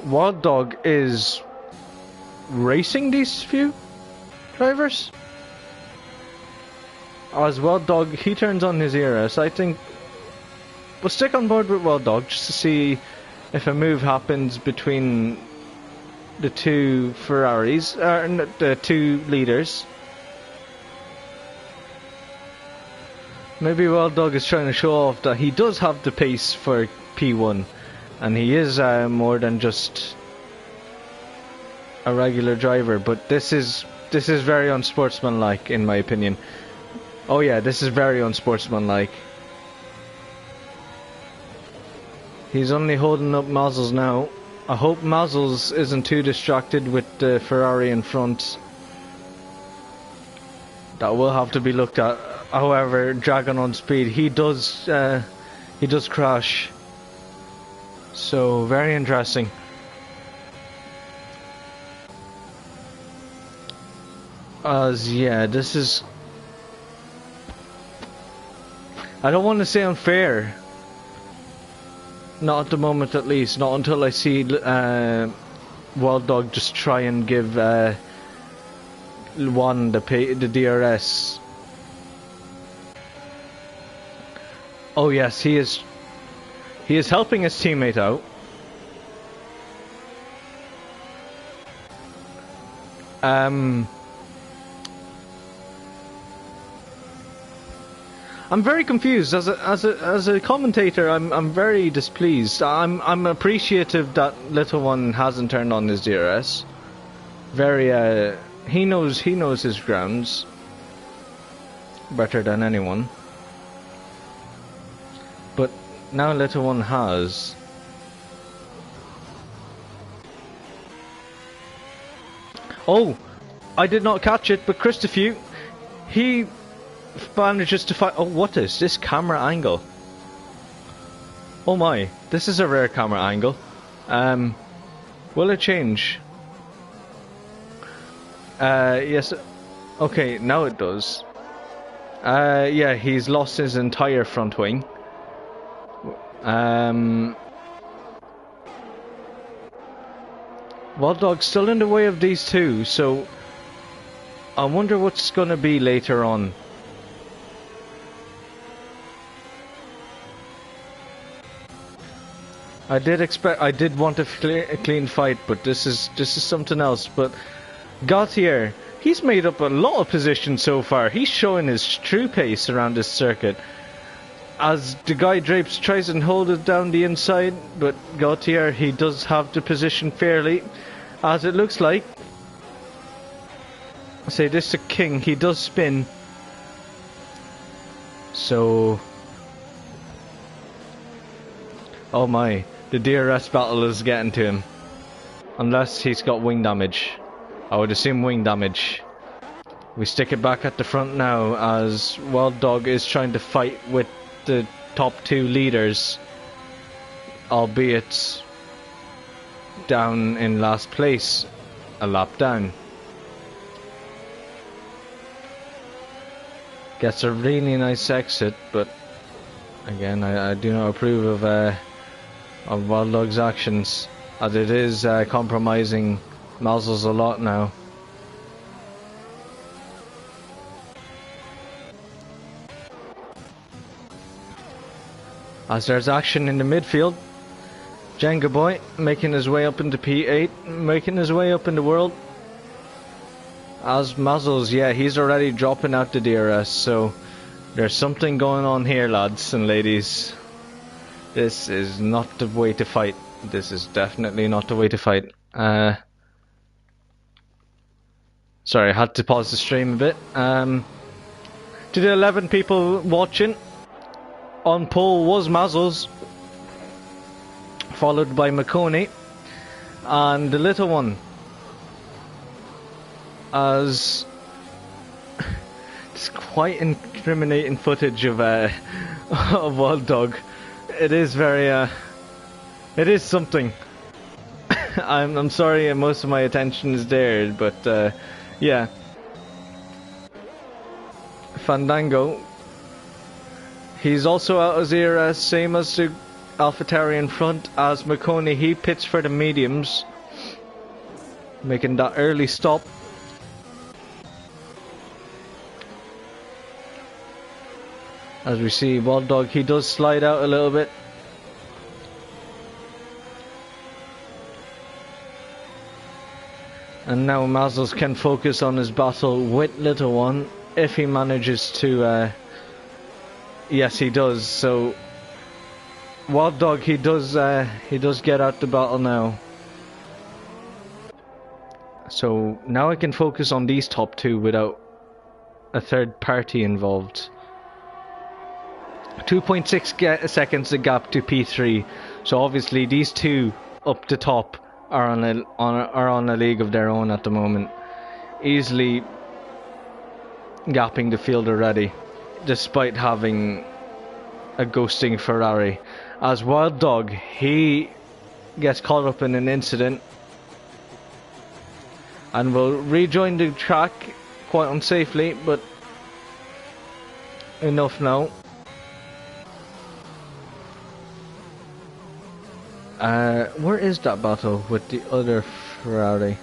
Speaker 1: Wild Dog is racing these few drivers? As Wild Dog, he turns on his ERS. I think we'll stick on board with Wild Dog just to see if a move happens between the two Ferraris, the two leaders. Maybe Wild Dog is trying to show off that he does have the pace for P1, and he is more than just a regular driver. But this is very unsportsmanlike, in my opinion. Oh yeah, this is very unsportsmanlike. He's only holding up Mazzles now. I hope Mazzles isn't too distracted with the Ferrari in front. That will have to be looked at. However, Dragon on speed, he does crash. So very interesting. As yeah, this is, I don't want to say unfair. Not at the moment, at least. Not until I see Wild Dog just try and give one the DRS. Oh yes, he is helping his teammate out. I'm very confused as a commentator. I'm very displeased. I'm appreciative that little one hasn't turned on his DRS. Very he knows his grounds better than anyone. But now little one has. Oh, I did not catch it, but Christopher, he manages to find. Oh, what is this camera angle? Oh my, this is a rare camera angle. Will it change? Yes. Okay, now it does. Yeah, he's lost his entire front wing. Wild Dog's still in the way of these two, so I wonder what's gonna be later on. I did want a clean fight, but this is something else. But Gautier, he's made up a lot of positions so far. He's showing his true pace around this circuit. As the guy Drapes tries and hold it down the inside, but Gautier, he does have the position fairly, as it looks like. Say this to King, he does spin. So, oh my, the DRS battle is getting to him. Unless he's got wing damage. I would assume wing damage. We stick it back at the front now as Wild Dog is trying to fight with the top two leaders, albeit down in last place, a lap down. Gets a really nice exit, but again, I do not approve of Wild Dog's actions, as it is compromising Mazel's a lot now. As there's action in the midfield, Jenga Boy making his way up into P8, making his way up in the world. As Mazel's, yeah, he's already dropping out the DRS, so there's something going on here, lads and ladies. This is not the way to fight. This is definitely not the way to fight. Sorry, I had to pause the stream a bit. To the 11 people watching, on pole was Mazel's, followed by McConey, and the little one, as it's quite incriminating footage of of Wild Dog. It is very it is something. I'm sorry, most of my attention is there, but yeah. Fandango, he's also out of DRS, same as the AlphaTauri in front, as McConey, he pits for the mediums, making that early stop. As we see, Wild Dog, he does slide out a little bit. And now Mazel's can focus on his battle with Little One, if he manages to, yes he does, so Wild Dog, he does get out the battle now. So now I can focus on these top two without a third party involved. 2.6 seconds the gap to P3, so obviously these two up the top are on a league of their own at the moment, easily gapping the field already, despite having a ghosting Ferrari. As Wild Dog, he gets caught up in an incident and will rejoin the track quite unsafely, but enough now. Where is that battle with the other Ferrari?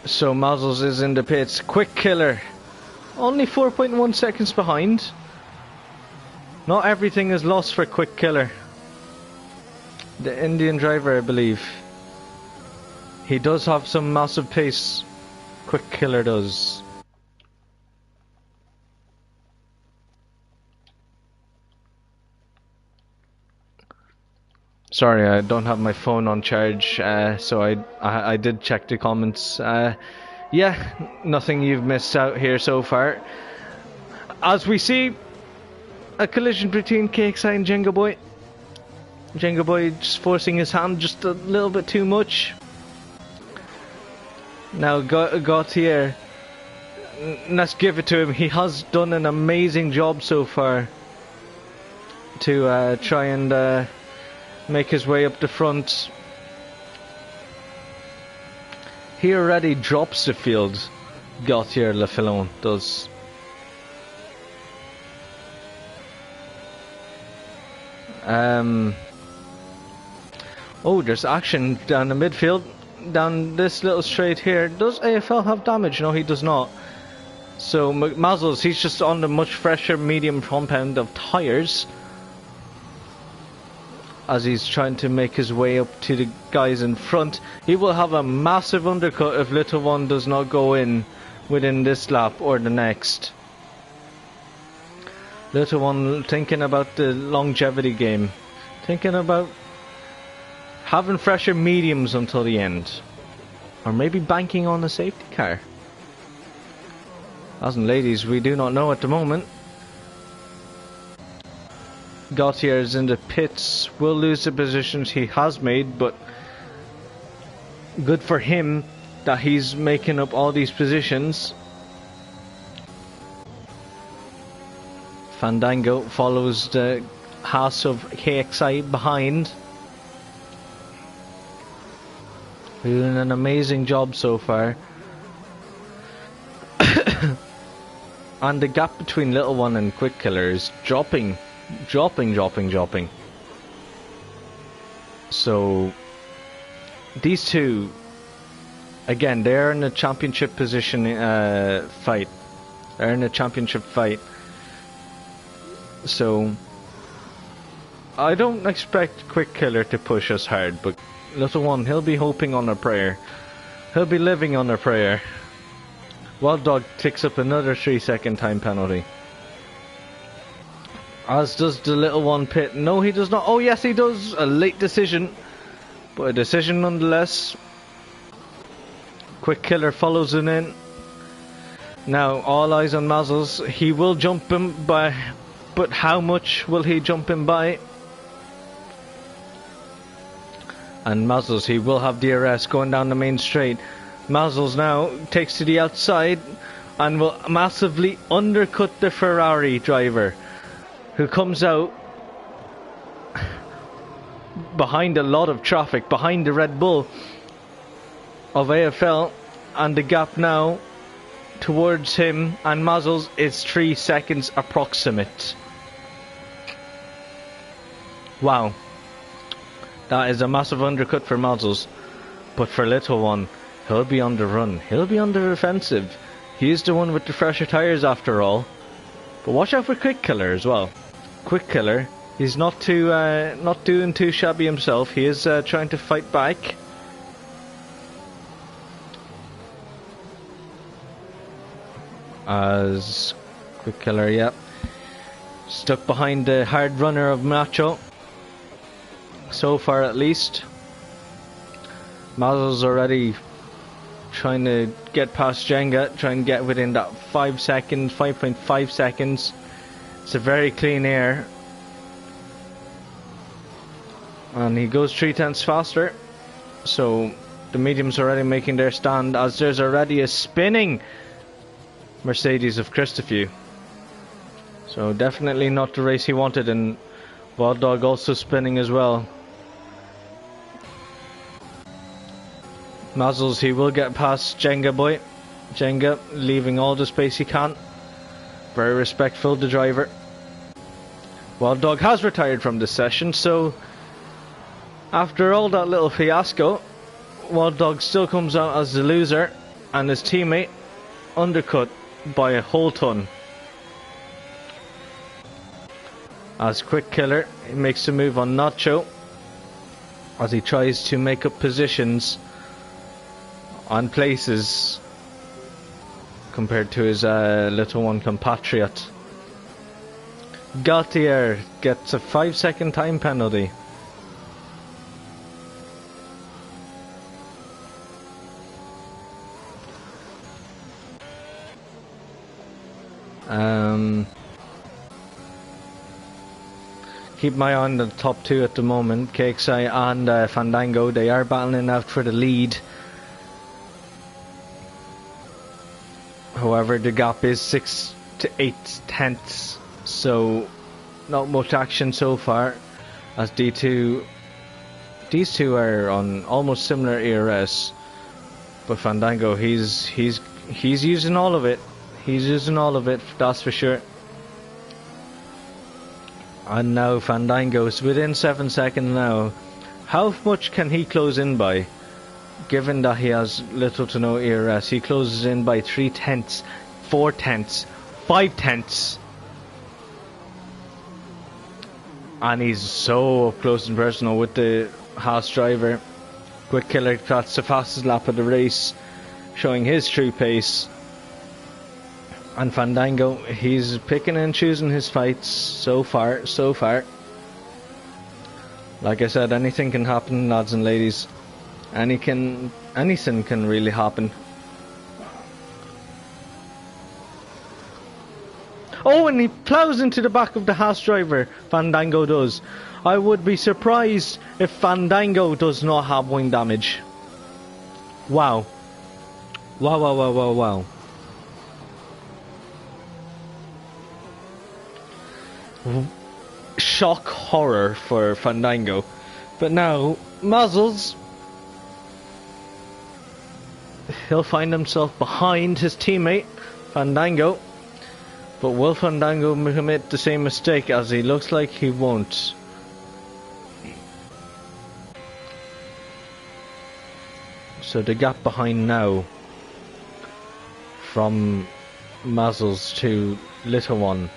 Speaker 1: So Mazel's is in the pits. Quick killer. Only 4.1 seconds behind. Not everything is lost for Quick Killer. The Indian driver, I believe. He does have some massive pace. Quick Killer does. Sorry, I don't have my phone on charge, so I did check the comments. Yeah, nothing you've missed out here so far. As we see, a collision between KXI and Jenga Boy. Jenga Boy just forcing his hand just a little bit too much. Now Gautier, let's give it to him. He has done an amazing job so far to try and make his way up the front. He already drops the field, Gautier Lafillon does. Oh, there's action down the midfield, down this little straight here. Does AFL have damage? No, he does not. So Mazzles, he's just on the much fresher medium compound of tyres, as he's trying to make his way up to the guys in front. He will have a massive undercut if Little One does not go in within this lap or the next. Little One thinking about the longevity game, thinking about having fresher mediums until the end, or maybe banking on a safety car. As in ladies, we do not know at the moment. Gautier is in the pits, will lose the positions he has made, but good for him that he's making up all these positions. Fandango follows the Haas of KXI behind, doing an amazing job so far. And the gap between Little One and Quick Killer is dropping. So these two, again, they're in a championship position fight. They're in a championship fight. So I don't expect Quick Killer to push us hard, but Little One, he'll be hoping on a prayer. He'll be living on a prayer. Wild Dog ticks up another 3-second time penalty. As does the Little One pit. No, he does not. Oh yes, he does. A late decision, but a decision nonetheless. Quick Killer follows him in. Now all eyes on Mazzles. He will jump him by, but how much will he jump him by? And Mazzles, he will have DRS going down the main straight. Mazzles now takes to the outside and will massively undercut the Ferrari driver, who comes out behind a lot of traffic, behind the Red Bull of AFL, and the gap now towards him and Mazzles is 3 seconds approximate. Wow, that is a massive undercut for Mazzles, but for Little One, he'll be on the run, he'll be on the offensive. He's the one with the fresher tyres after all. But watch out for Quick Killer as well. Quick Killer, he's not doing too shabby himself. He is trying to fight back. As Quick Killer, yep, stuck behind the hard runner of Macho. So far at least. Mazzle's already trying to get past Jenga, trying to get within that 5 seconds, 5.5 seconds. It's a very clean air. And he goes 3/10 faster. So the mediums are already making their stand, as there's already a spinning Mercedes of Christophe. So definitely not the race he wanted, and Wild Dog also spinning as well. Mazzles, he will get past Jenga Boy. Jenga leaving all the space he can. Very respectful, the driver. Wild Dog has retired from this session, so after all that little fiasco, Wild Dog still comes out as the loser, and his teammate undercut by a whole ton. As Quick Killer, he makes a move on Nacho as he tries to make up positions on places compared to his little one compatriot. Gautier gets a 5-second time penalty. Keep my eye on the top two at the moment, KXI and Fandango. They are battling out for the lead. However, the gap is 6 to 8 tenths, so not much action so far. As these two are on almost similar ERS, but Fandango, he's using all of it. He's using all of it, that's for sure. And now Fandango's within 7 seconds now. How much can he close in by? Given that he has little to no ERS, he closes in by 3 tenths, 4 tenths, 5 tenths. And he's so up close and personal with the Haas driver. Quick Killer, that's the fastest lap of the race, showing his true pace. And Fandango, he's picking and choosing his fights so far. Like I said, anything can happen, lads and ladies. Anything can really happen. Oh, and he plows into the back of the Haas driver, Fandango does. I would be surprised if Fandango does not have wing damage. Wow. Wow. Shock horror for Fandango. But now, Muzzles, he'll find himself behind his teammate, Fandango. But will Fandango commit the same mistake? As he looks like he won't. So the gap behind now, from Muzzles to Little One,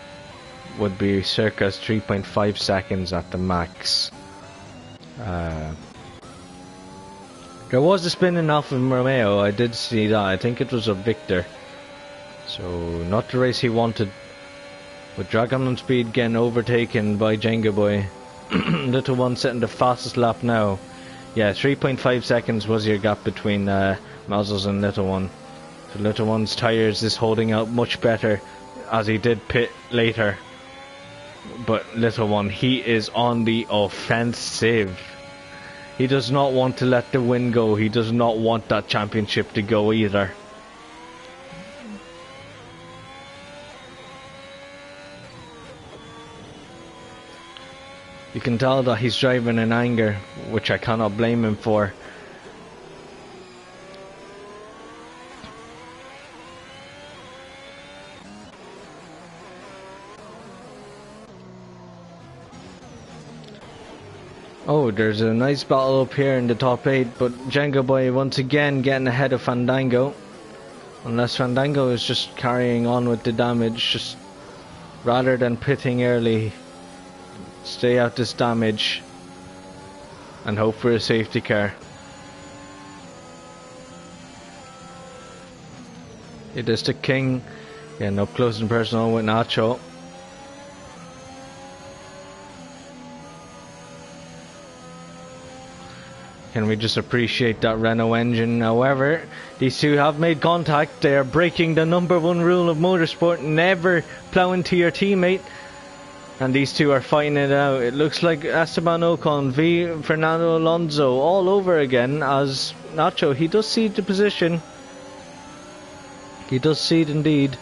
Speaker 1: would be circa 3.5 seconds at the max. There was a spin in Alfa Romeo, I did see that. I think it was a Victor. So, not the race he wanted. With Dragon on speed getting overtaken by Jenga Boy. Little One setting the fastest lap now. Yeah, 3.5 seconds was your gap between Muzzles and Little One. So Little One's tyres is holding out much better, as he did pit later. But Little One, he is on the offensive. He does not want to let the win go. He does not want that championship to go either. You can tell that he's driving in anger, which I cannot blame him for. Oh, there's a nice battle up here in the top 8, but Jenga Boy once again getting ahead of Fandango. Unless Fandango is just carrying on with the damage, just rather than pitting early, stay out this damage and hope for a safety car. It is the King getting up close and personal with Nacho. Can we just appreciate that Renault engine? However, these two have made contact. They are breaking the #1 rule of motorsport: never plow into your teammate. And these two are fighting it out. It looks like Esteban Ocon v Fernando Alonso all over again, as Nacho, he does cede the position. He does cede indeed.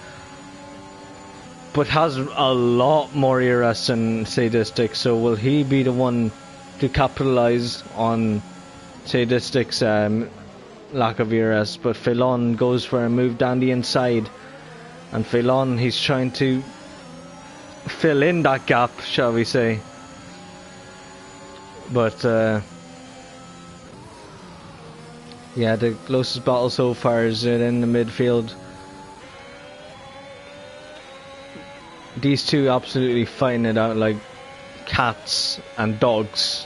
Speaker 1: But has a lot more ERS than Sadistic, so will he be the one to capitalise on Sadistic's lack of ERS? But Filon goes for a move down the inside, and Filon, he's trying to fill in that gap, shall we say. But yeah, the closest battle so far is in the midfield. These two absolutely fighting it out like cats and dogs.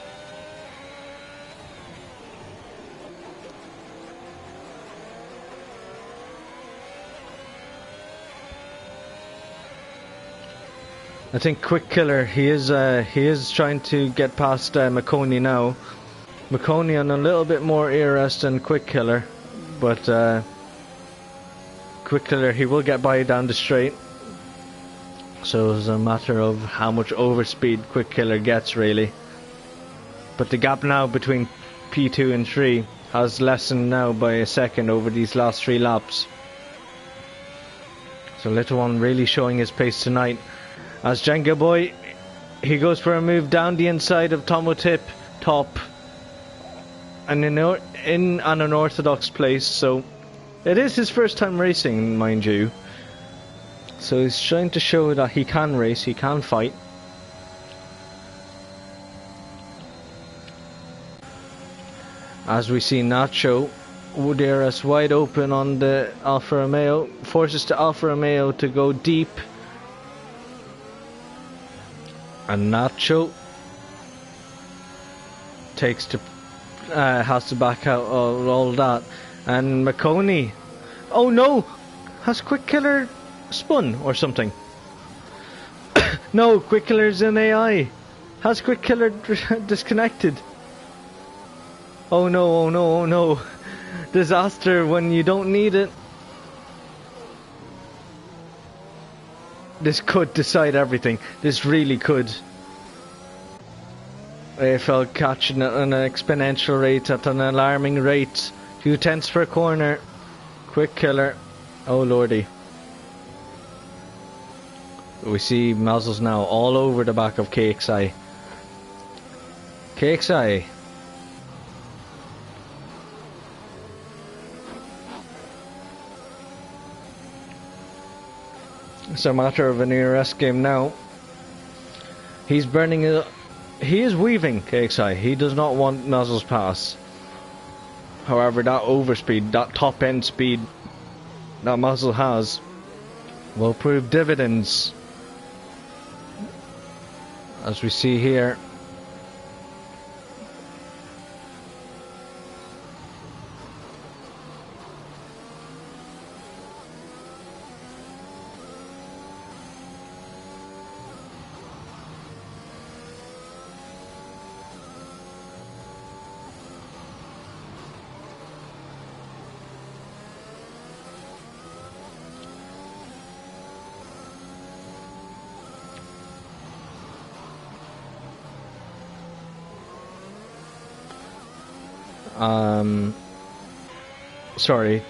Speaker 1: I think Quick Killer, he is trying to get past McConey now. McConey on a little bit more ERS than Quick Killer, but Quick Killer, he will get by down the straight. So it's a matter of how much overspeed Quick Killer gets, really. But the gap now between P2 and 3 has lessened now by a second over these last 3 laps. So Little One really showing his pace tonight. As Jenga Boy, he goes for a move down the inside of Tomo Tip top. And in an unorthodox place, so it is his first time racing, mind you. So he's trying to show that he can race, he can fight. As we see Nacho, DRS wide open on the Alfa Romeo, forces the Alfa Romeo to go deep. And Nacho has to back out of all that. And McConey, oh no, has Quick Killer spun or something? No, Quick Killer's in AI. Has Quick Killer disconnected? Oh no, oh no, oh no. Disaster when you don't need it. This could decide everything. This really could. AFL catching it at an exponential rate, at an alarming rate. 2 tenths per corner. Quick Killer. Oh lordy. We see muzzles now all over the back of KXI. KXI. It's a matter of an ERS game now. He's burning it. He is weaving KXI. He does not want Nozzle's pass. However, that overspeed, that top end speed that Muzzle has will prove dividends. As we see here. Sorry,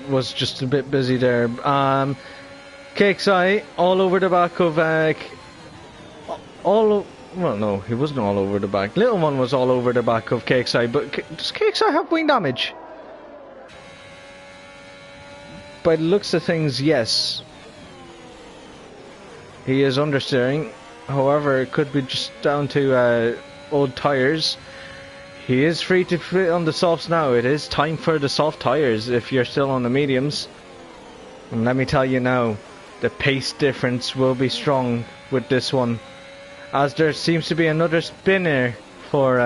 Speaker 1: was just a bit busy there. KXI all over the back of well, no, he wasn't all over the back. Little One was all over the back of KXI, but does KXI have wing damage? By the looks of things, yes. He is understeering. However, it could be just down to old tyres. He is free to fit on the softs now. It is time for the soft tyres if you're still on the mediums. And let me tell you now, the pace difference will be strong with this one. As there seems to be another spinner for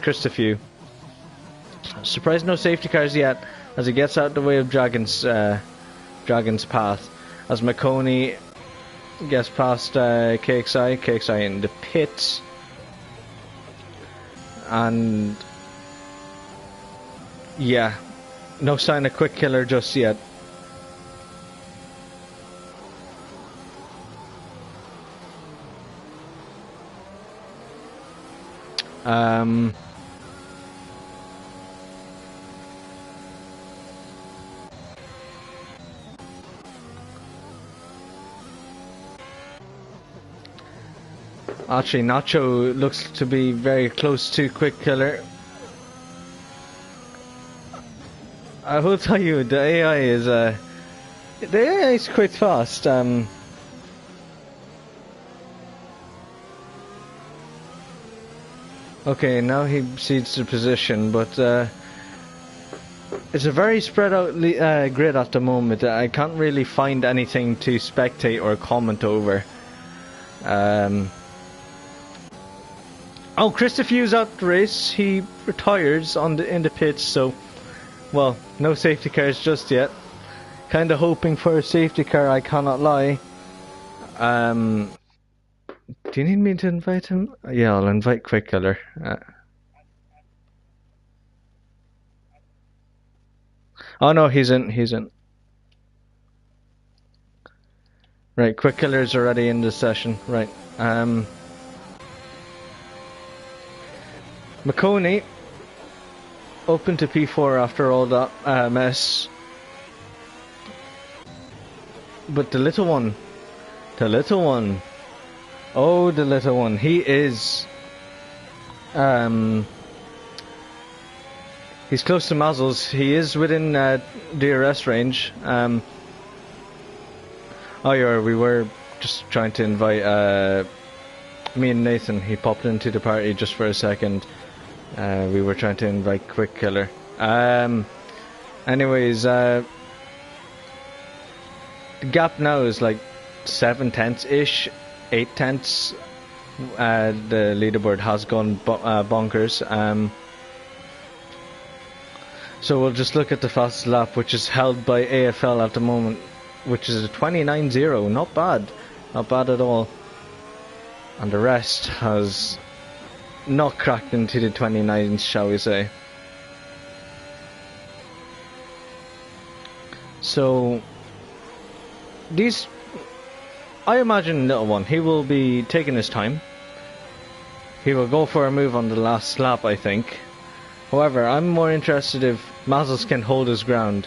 Speaker 1: Christophe. Surprised no safety cars yet as he gets out the way of Dragon's path. As McConey gets past KXI in the pits. And yeah, no sign of Quick Killer just yet. Actually, Nacho looks to be very close to Quick Killer. I will tell you, the AI is quite fast. Okay, now he cedes the position, but it's a very spread out grid at the moment. I can't really find anything to spectate or comment over. Oh, Christophe's out the race. He retires in the pits, so well, no safety cars just yet. Kinda hoping for a safety car, I cannot lie. Do you need me to invite him? Yeah, I'll invite Quick Killer. Oh no, he's in. He's in. Right, Quick Killer's already in this session. Right. McConey, open to P4 after all that mess. But the little one, oh, the little one, he is, he's close to Mazzles. He is within DRS range. Oh yeah, we were just trying to invite me and Nathan. He popped into the party just for a second. We were trying to invite Quick Killer. Anyways, the gap now is like 7/10-ish, 8/10. The leaderboard has gone bonkers. So we'll just look at the fastest lap, which is held by AFL at the moment, which is a 29.0. Not bad at all. And the rest has not cracked into the 29s, shall we say. So these, I imagine little one, he will be taking his time. He will go for a move on the last lap, I think. However, I'm more interested if Mazzles can hold his ground.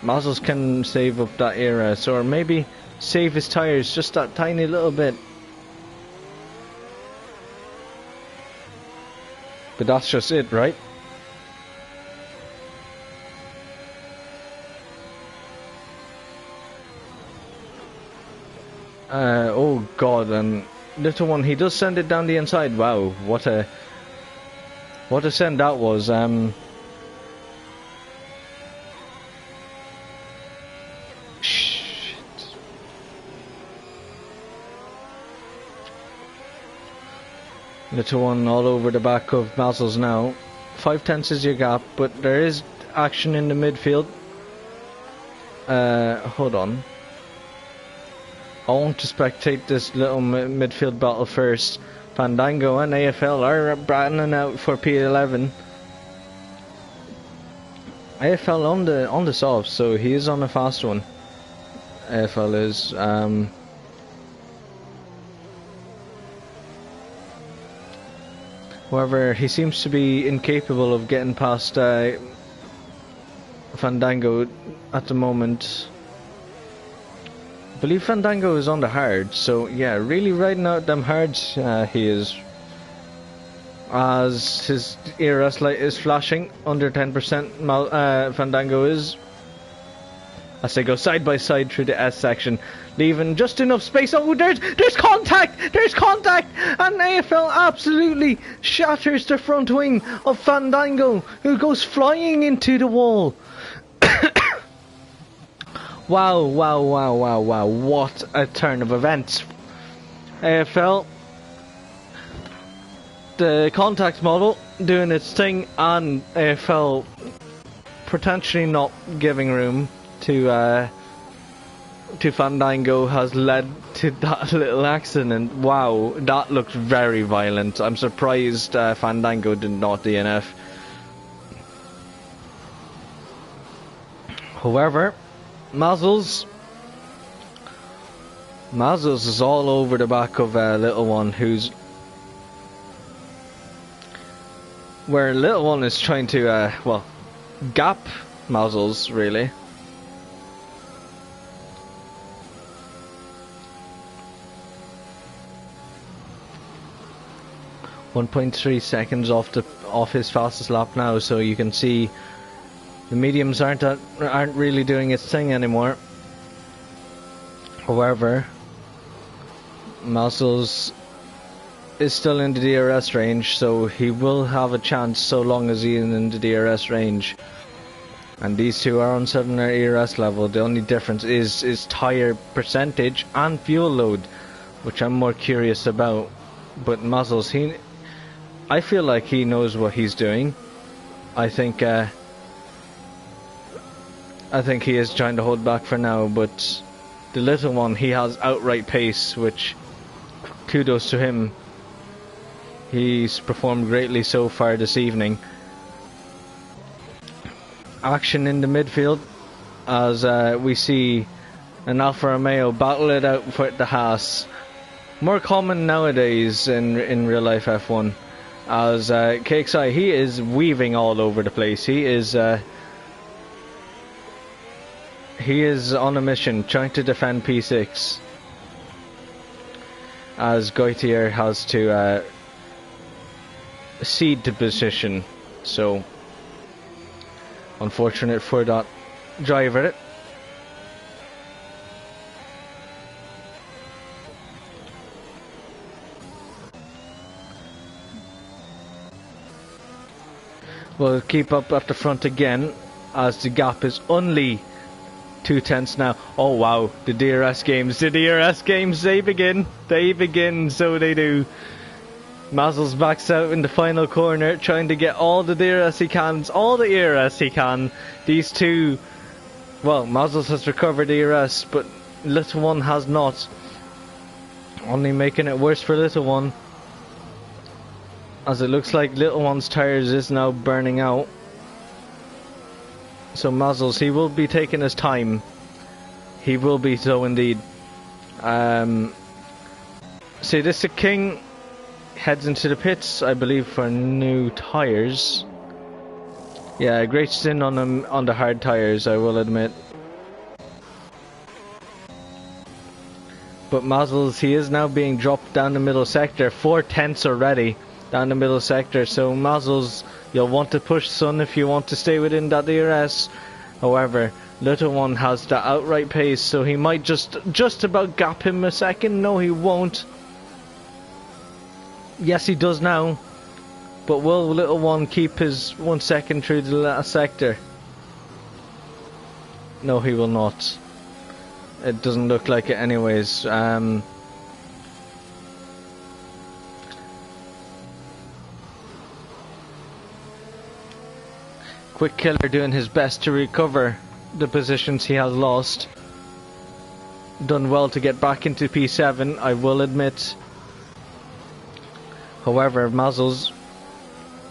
Speaker 1: Mazzles can save up that ERS, or maybe save his tyres just that tiny little bit. But that's just it, right? Oh god, and little one, he does send it down the inside. Wow, what a send that was. Shit. Little one all over the back of Mazzles now. 5/10 is your gap, but there is action in the midfield. Hold on. I want to spectate this little midfield battle first. Fandango and AFL are battling out for P11. AFL on the soft, so he is on a fast one. AFL is. However, he seems to be incapable of getting past Fandango at the moment. I believe Fandango is on the hard, so yeah, really riding out them hards he is. As his ERS light is flashing, under 10% Fandango is. As they go side by side through the S section, leaving just enough space. Oh, there's contact! There's contact! And AFL absolutely shatters the front wing of Fandango, who goes flying into the wall. Wow, what a turn of events. AFL, the contact model doing its thing, and AFL potentially not giving room to Fandango has led to that little accident. Wow, that looked very violent. I'm surprised Fandango did not DNF. However, Mazzles is all over the back of little one, where little one is trying to gap Mazzles really. .3 seconds off his fastest lap now, so you can see the mediums aren't really doing its thing anymore. However, Mazzles is still in the DRS range, so he will have a chance so long as he is in the DRS range. And these two are on similar ERS level. The only difference is tyre percentage and fuel load, which I'm more curious about. But Mazzles, I feel like he knows what he's doing. I think he is trying to hold back for now, but the little one, he has outright pace, which kudos to him. He's performed greatly so far this evening. Action in the midfield as we see an Alfa Romeo battle it out for the Haas. More common nowadays in real life F1, as KXI, he is weaving all over the place. He is on a mission trying to defend P6, as Goitier has to cede the position. So unfortunate for that driver. We'll keep up at the front again, as the gap is only 2/10 now. Oh wow, the DRS games, they begin, so they do. Mazel's backs out in the final corner, trying to get all the DRS he can, all the ERS he can. These two, well, Mazel's has recovered ERS, but Little One has not. Only making it worse for Little One, as it looks like Little One's tires is now burning out. So Mazel's, he will be taking his time. He will be so indeed. See, this the King heads into the pits, I believe, for new tires. Yeah, a great stint on him on the hard tires, I will admit. But Mazel's, he is now being dropped down the middle sector, 4/10 already down the middle sector. So Mazel's, you'll want to push, son, if you want to stay within that DRS. However, Little One has the outright pace, so he might just about gap him a second. No, he won't. Yes, he does now. But will Little One keep his 1 second through the last sector? No, he will not. It doesn't look like it anyways. Quick Killer doing his best to recover the positions he has lost. Done well to get back into P7, I will admit. However, Mazel's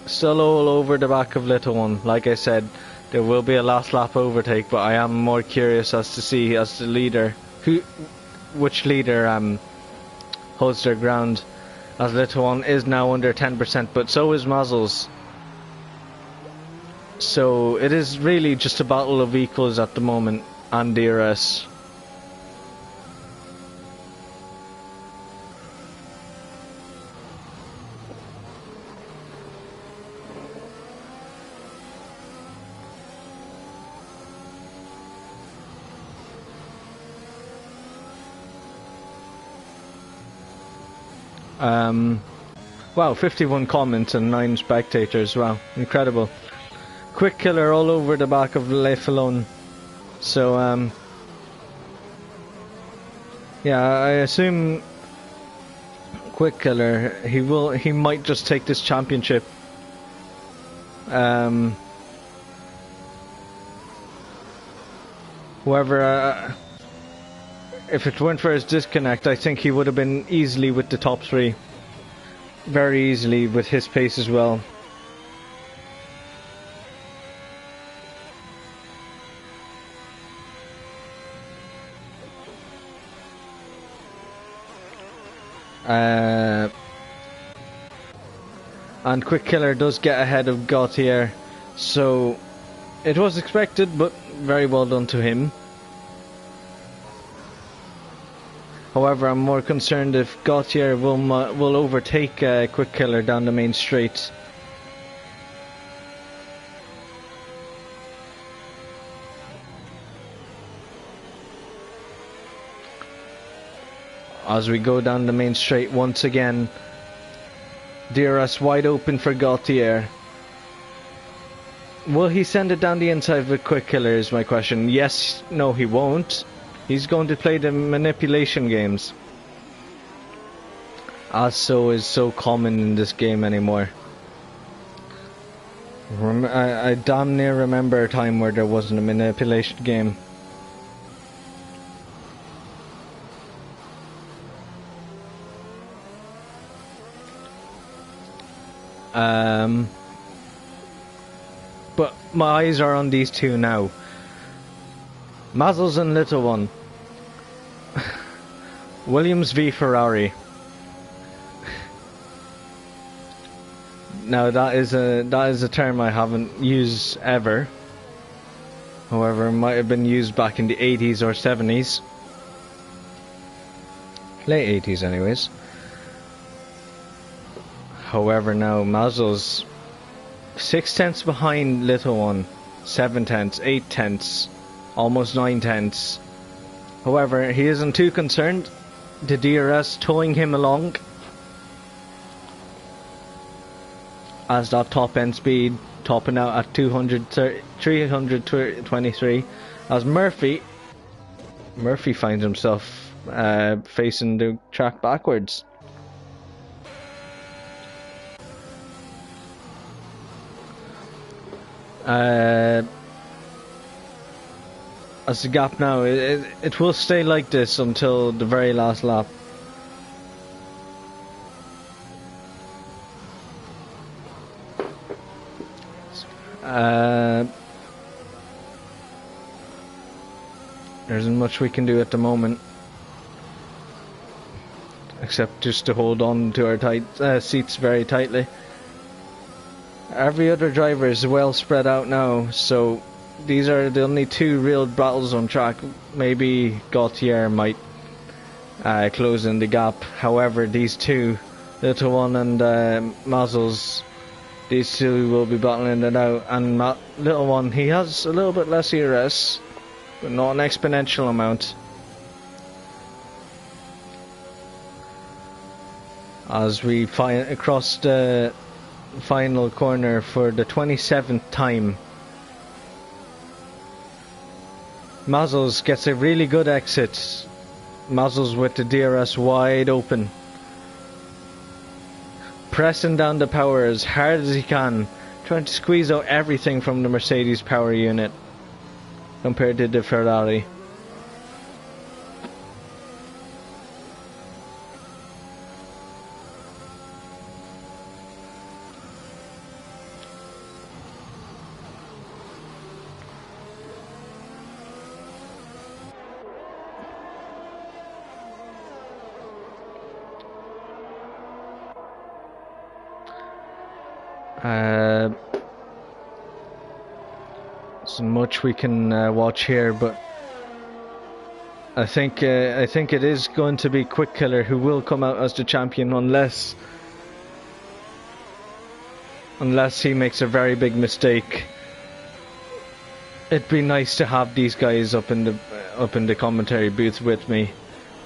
Speaker 1: still all over the back of Little One. Like I said, there will be a last lap overtake, but I am more curious as to see as the leader, which leader holds their ground, as Little One is now under 10%, but so is Mazel's. So it is really just a battle of equals at the moment, and DRS. Wow, 51 comments and 9 spectators. Wow, incredible. Quick Killer all over the back of Le Fallon. So yeah, I assume Quick Killer, he might just take this championship. However, if it weren't for his disconnect, I think he would have been easily with the top 3. Very easily with his pace as well. And Quick Killer does get ahead of Gautier, so it was expected, but very well done to him. However, I'm more concerned if Gautier will overtake Quick Killer down the main straight. As we go down the main straight once again, DRS wide open for Gautier. Will he send it down the inside with Quick Killer is my question. Yes, no he won't. He's going to play the manipulation games, as so is so common in this game anymore. I damn near remember a time where there wasn't a manipulation game. But my eyes are on these two now. Mazzles and Little One. Williams v Ferrari. Now that is a term I haven't used ever. However, it might have been used back in the 80s or 70s. Late 80s anyways. However, now Mazzle's 6 tenths behind Little One, 7 tenths, 8 tenths, almost 9 tenths. However, he isn't too concerned. The DRS towing him along as that top end speed topping out at 323 as Murphy finds himself facing the track backwards. As the gap now, it will stay like this until the very last lap. There isn't much we can do at the moment, except just to hold on to our seats very tightly. Every other driver is well spread out now, so these are the only two real battles on track. Maybe Gautier might close in the gap. However, these two, Little One and Mazzles, these two will be battling it out. And Little One, he has a little bit less ERS, but not an exponential amount. As we across the final corner for the 27th time, Mazzles gets a really good exit. Mazzles with the DRS wide open, pressing down the power as hard as he can, trying to squeeze out everything from the Mercedes power unit compared to the Ferrari. So much we can watch here, but I think it is going to be Quick Killer who will come out as the champion, unless he makes a very big mistake. It'd be nice to have these guys up in the commentary booth with me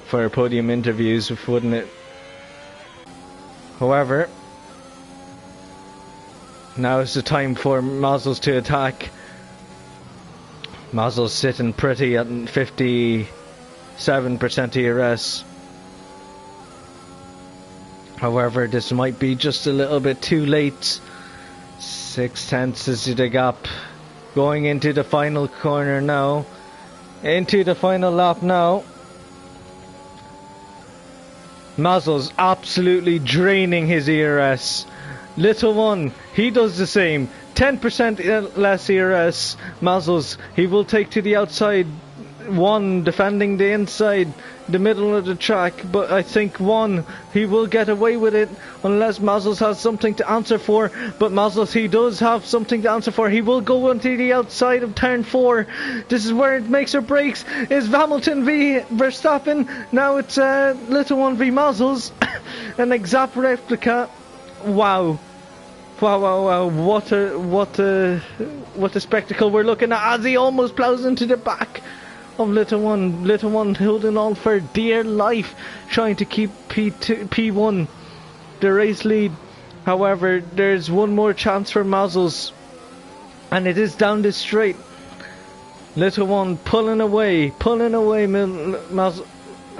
Speaker 1: for podium interviews, wouldn't it? However, now is the time for Mazzles to attack. Mazzles sitting pretty at 57% ERS. However, this might be just a little bit too late. 6 tenths is the gap. Going into the final corner now. Into the final lap now. Mazzles absolutely draining his ERS. Little One, he does the same. 10% less ERS. Mazzles, he will take to the outside. One defending the inside, the middle of the track, but I think One, he will get away with it unless Mazzles has something to answer for. But Mazzles, he does have something to answer for. He will go onto the outside of turn 4. This is where it makes or breaks. Is Hamilton v Verstappen. Now it's Little One v Mazzles. An exact replica. Wow. Wow, what a spectacle we're looking at as he almost plows into the back of Little One holding on for dear life, trying to keep P1 the race lead. However, there's one more chance for Mazzles, and it is down the straight. Little One pulling away,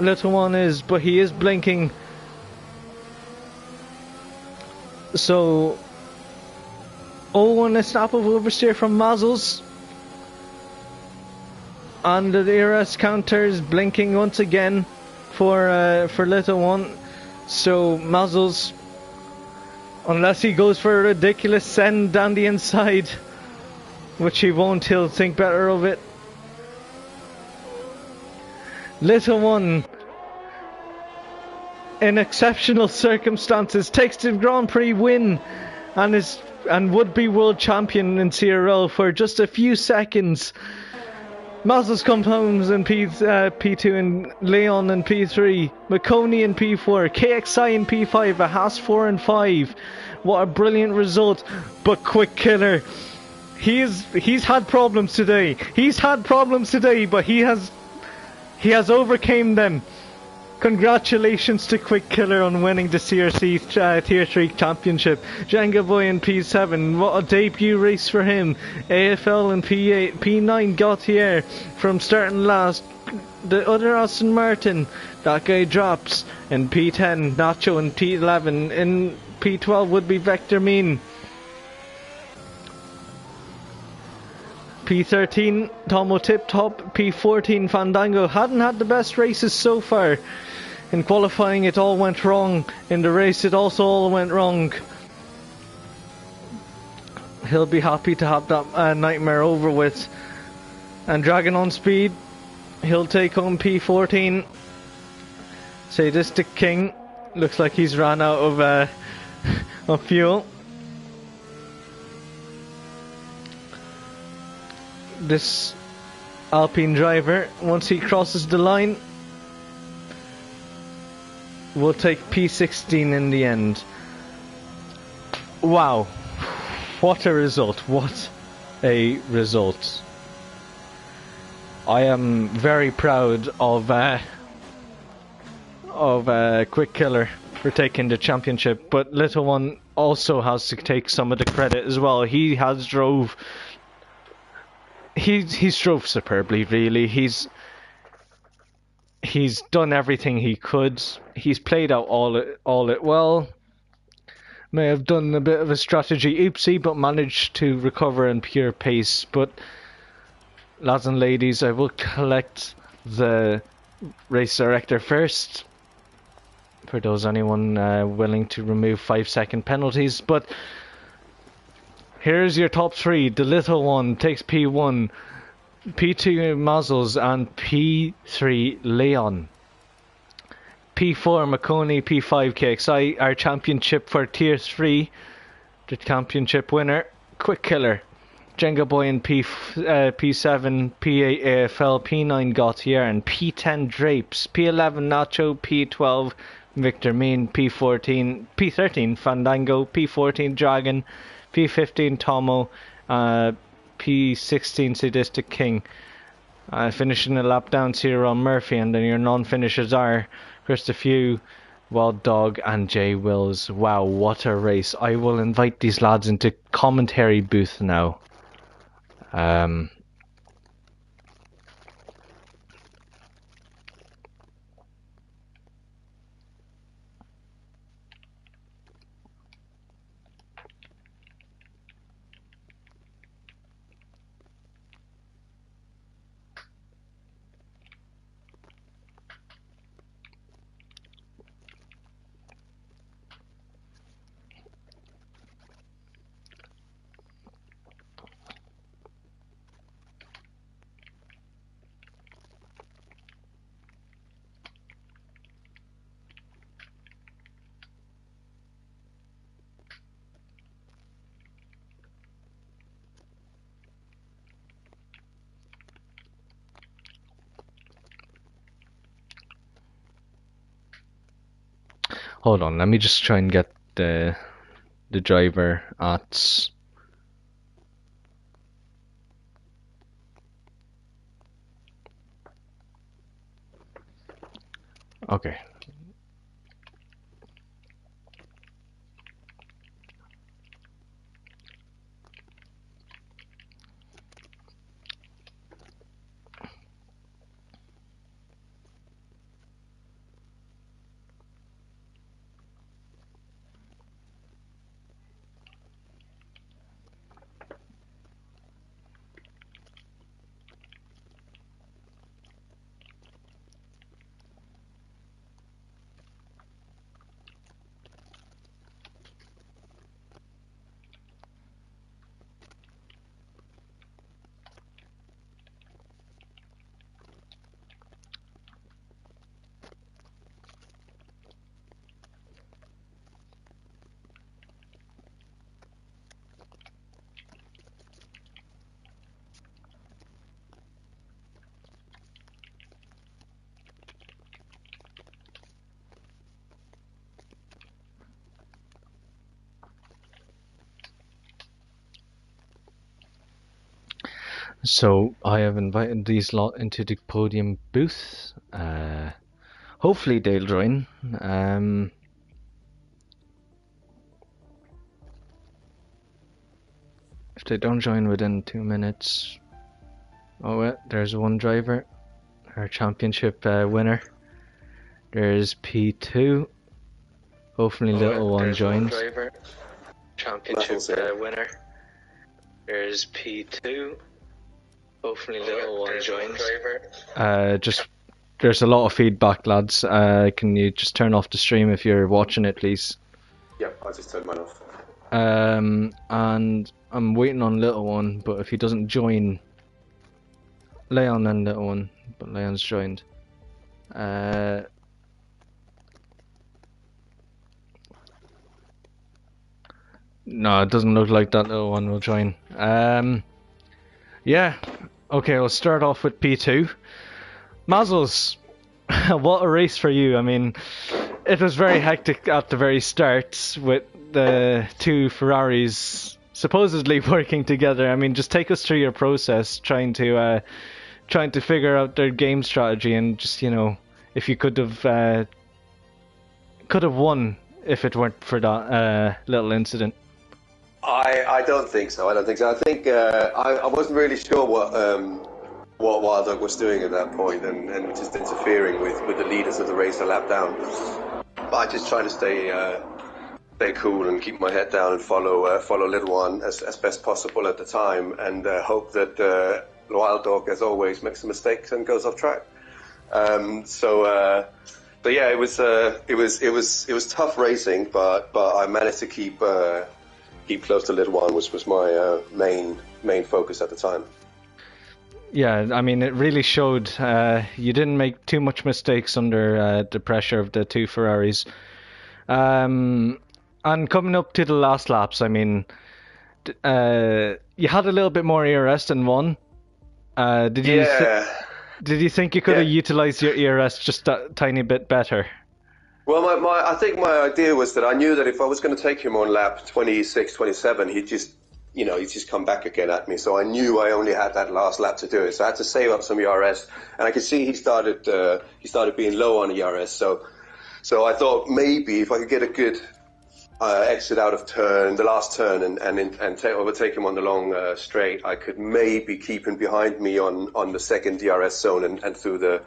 Speaker 1: Little One is, but he is blinking. So, and a snap of oversteer from Mazzles. And the ERS counter is blinking once again for Little One. So Mazzles Unless he goes for a ridiculous send down the inside, which he won't, he'll think better of it. Little one, in exceptional circumstances, takes the Grand Prix win and would-be world champion in CRL for just a few seconds. Mazels comes home in P2 and Leon in P3, McConey in P4, KXI in P5, a Haas 4 and 5. What a brilliant result, but Quick Killer. He's had problems today. But he has overcame them. Congratulations to Quick Killer on winning the CRC Tier 3 Championship. Jenga Boy in P7, what a debut race for him. AFL in P8, P9 Gautier from starting last. The other Aston Martin, that guy drops. In P10, Nacho in P11. In P12 would be Vector Mean. P13, Tomo Tip Top. P14, Fandango. Hadn't had the best races so far. In qualifying it all went wrong. In the race it also all went wrong. He'll be happy to have that nightmare over with. And Dragon on speed. He'll take home P14. Sadistic King. Looks like he's ran out of fuel. This Alpine driver, once he crosses the line, will take P16 in the end. Wow, what a result, what a result. I am very proud of Quick Killer for taking the championship, but Little One also has to take some of the credit as well. He drove superbly, really. He's done everything he could. He's played out all it well. May have done a bit of a strategy oopsie, but managed to recover in pure pace. But lads and ladies, I will collect the race director first. For anyone willing to remove 5-second penalties. But here's your top three. The Little One takes P1, P2 Mazels, and P3 Leon. P4 McConey, P5 KXI. Our championship for Tier 3, the championship winner, Quick Killer. Jenga Boy in P7, P8 AFL, P9 Gautier, and P10 Drapes. P11 Nacho, P12 Victor Mean, P13 Fandango, P14 Dragon, P15 Tomo, P16 Sadistic King. Finishing a lap down Cyril Murphy, and then your non-finishers are Christopher, Wild Dog and Jay Wills. Wow, what a race. I will invite these lads into commentary booth now. Hold on, let me just try and get the driver at... Okay. So I have invited these lot into the podium booth. Hopefully they'll join. If they don't join within 2 minutes... Oh well, there's one driver, our championship winner. There's P2. Hopefully little one joins. One driver, championship winner. There's P2. Hopefully little one joins. Just there's a lot of feedback, lads. Can you just turn off the stream if you're watching it, please?
Speaker 2: Yep, I just turned mine off.
Speaker 1: And I'm waiting on little one, but if he doesn't join, Leon and little one, but Leon's joined. No, it doesn't look like that little one will join. Yeah, okay, we'll start off with P2. Mazzles, what a race for you. I mean, it was very hectic at the very start with the two Ferraris supposedly working together. I mean, just take us through your process trying to figure out their game strategy, and just, you know, if you could have won if it weren't for that little incident.
Speaker 2: I don't think so. I think I wasn't really sure what Wild Dog was doing at that point, and just interfering with the leaders of the race a lap down. But I just tried to stay cool and keep my head down and follow little one as best possible at the time, and hope that Wild Dog, as always, makes some mistakes and goes off track. So yeah, it was tough racing, but I managed to keep close to little one, which was my main focus at the time.
Speaker 1: Yeah, I mean, it really showed. You didn't make too much mistakes under the pressure of the two Ferraris. And coming up to the last laps, I mean, you had a little bit more ERS than one. Did you think you could have utilized your ERS just a tiny bit better?
Speaker 2: Well, I think my idea was that I knew that if I was going to take him on lap 26, 27, he'd just come back again at me. So I knew I only had that last lap to do it. So I had to save up some ERS, and I could see he started being low on ERS. So I thought maybe if I could get a good exit out of the last turn, and overtake him on the long straight, I could maybe keep him behind me on the second DRS zone and through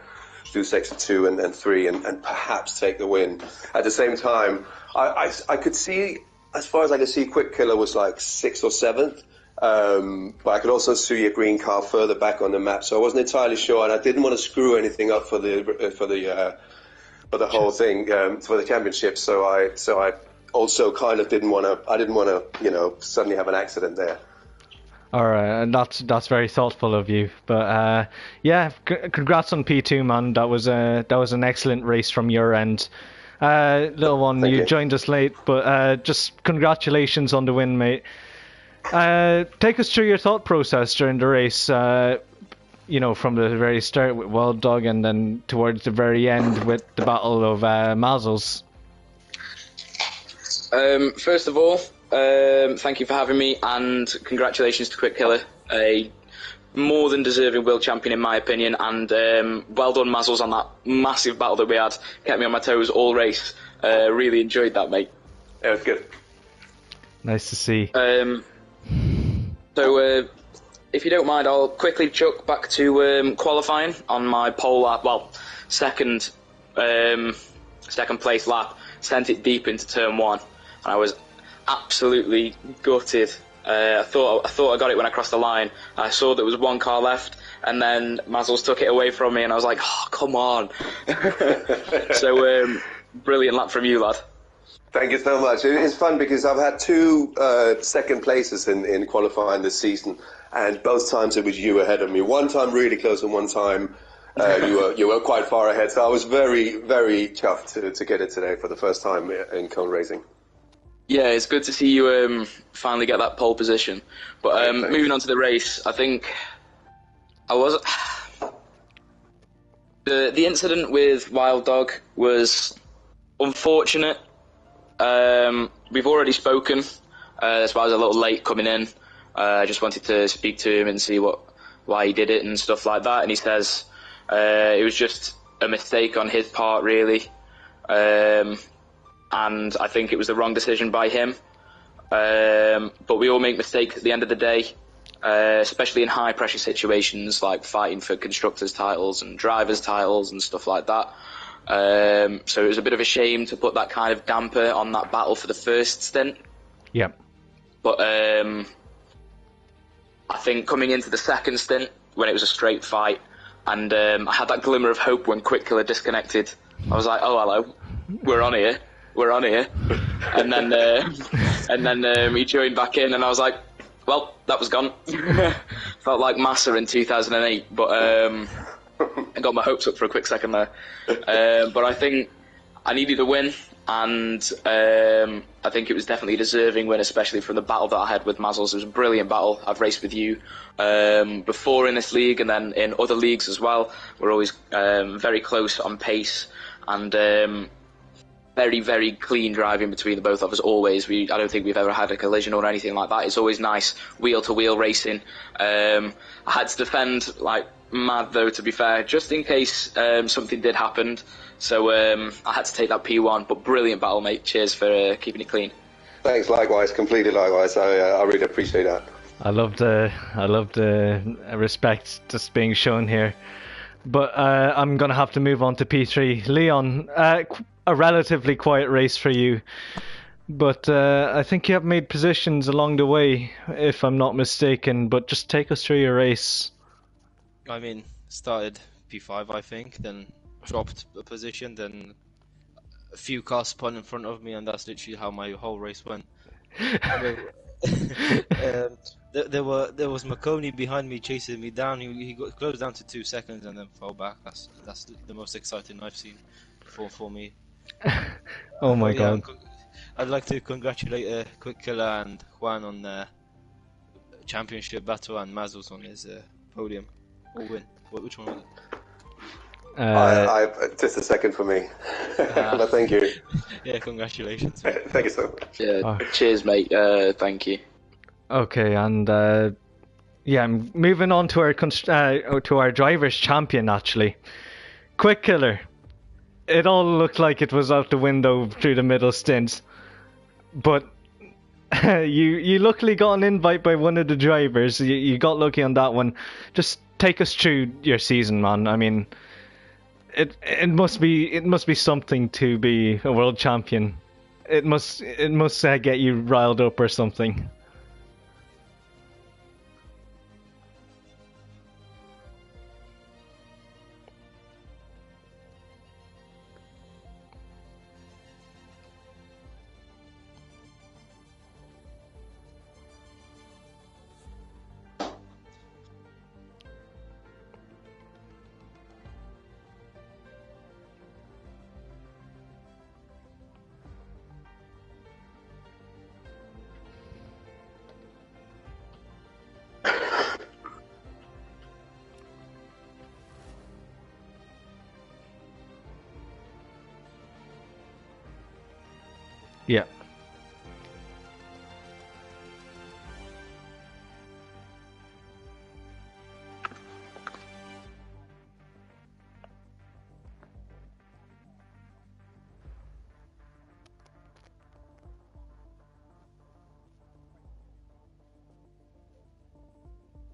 Speaker 2: sector 2 and 3 and perhaps take the win. At the same time, I could see, as far as I could see, Quick Killer was like 6th or 7th, but I could also see a green car further back on the map, so I wasn't entirely sure, and I didn't want to screw anything up for the whole thing, for the championship. So I also kind of didn't want to suddenly have an accident there.
Speaker 1: All right, and that's very thoughtful of you. But yeah, congrats on P2, man. That was an excellent race from your end. Little one,
Speaker 2: Thank you.
Speaker 1: joined us late, but just congratulations on the win, mate. Take us through your thought process during the race. You know, from the very start with Wild Dog, and then towards the very end with the battle of Mazzles.
Speaker 3: First of all, thank you for having me, and congratulations to Quick Killer, a more than deserving world champion in my opinion, and well done Mazzles on that massive battle that we had. Kept me on my toes all race. Really enjoyed that, mate.
Speaker 2: It was good.
Speaker 1: Nice to see.
Speaker 3: So if you don't mind, I'll quickly chuck back to qualifying on my pole lap. Well, second place lap, sent it deep into turn 1, and I was absolutely gutted. I thought I got it when I crossed the line. I saw there was one car left, and then Mazzles took it away from me, and I was like, oh, come on. So brilliant lap from you, lad.
Speaker 2: Thank you so much. It's fun because I've had 2 second places in qualifying this season, and both times it was you ahead of me. One time really close, and one time you were quite far ahead. So I was very, very chuffed to get it today for the first time in cone racing.
Speaker 3: Yeah, it's good to see you finally get that pole position. But moving on to the race, I think I was the incident with Wild Dog was unfortunate. We've already spoken. That's why I was a little late coming in. I just wanted to speak to him and see what why he did it and stuff like that. And he says it was just a mistake on his part, really. And I think it was the wrong decision by him. But we all make mistakes at the end of the day, especially in high-pressure situations like fighting for constructors' titles and drivers' titles and stuff like that. So it was a bit of a shame to put that kind of damper on that battle for the first stint.
Speaker 1: Yeah.
Speaker 3: But I think coming into the second stint, when it was a straight fight, and I had that glimmer of hope when Quick Killer disconnected. I was like, oh, hello, we're on here. And then he joined back in, and I was like, well, that was gone. Felt like Massa in 2008, but I got my hopes up for a quick second there. But I think I needed a win, and I think it was definitely a deserving win, especially from the battle that I had with Mazzles. It was a brilliant battle. I've raced with you before in this league and then in other leagues as well. We're always very close on pace, and very, very clean driving between the both of us, always. I don't think we've ever had a collision or anything like that. It's always nice wheel-to-wheel racing. I had to defend like mad, though, to be fair, just in case something did happen. So I had to take that P1, but brilliant battle, mate. Cheers for keeping it clean.
Speaker 2: Thanks, likewise, completely likewise. I really appreciate that.
Speaker 1: I love the respect just being shown here. But I'm going to have to move on to P3. Leon, a relatively quiet race for you. But I think you have made positions along the way, if I'm not mistaken. But just take us through your race.
Speaker 4: I mean, started P5, I think, then dropped a position, then a few cars spun in front of me, and that's literally how my whole race went. There was Maconi behind me chasing me down. He got close down to 2 seconds and then fell back. That's the most exciting I've seen for me.
Speaker 1: Oh my god!
Speaker 4: I'd like to congratulate Quick Killer and Juan on their championship battle and Mazzles on his podium or win. Which one was it?
Speaker 2: Just a second for me. But thank you.
Speaker 4: Yeah, congratulations.
Speaker 2: Thank you so much.
Speaker 3: Yeah, cheers, mate. Thank you.
Speaker 1: Okay, and yeah, moving on to our drivers' champion. Actually, Quick Killer. It all looked like it was out the window through the middle stints, but you luckily got an invite by one of the drivers. You got lucky on that one. Just take us through your season, man. I mean, it must be something to be a world champion. It must get you riled up or something. Yeah.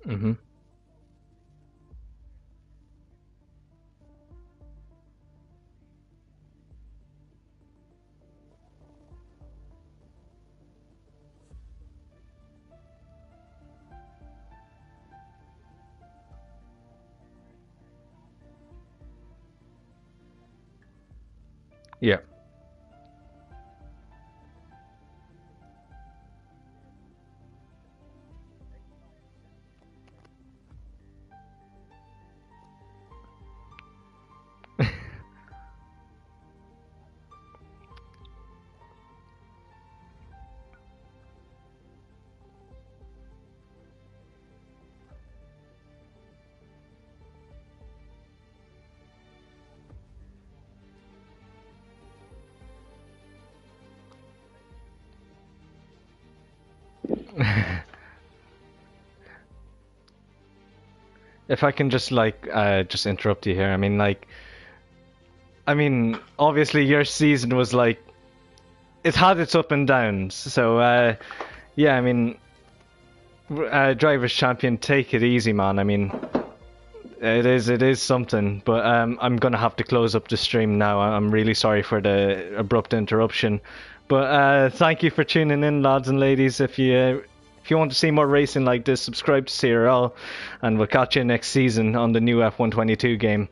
Speaker 1: Mhm. Yeah. if I can just just interrupt you here. I mean, obviously your season was it had its up and downs. So yeah, I mean, drivers champion, take it easy, man. I mean, it is something. But I'm gonna have to close up the stream now. I'm really sorry for the abrupt interruption. But thank you for tuning in, lads and ladies. If you want to see more racing like this, subscribe to CRL, and we'll catch you next season on the new F122 game.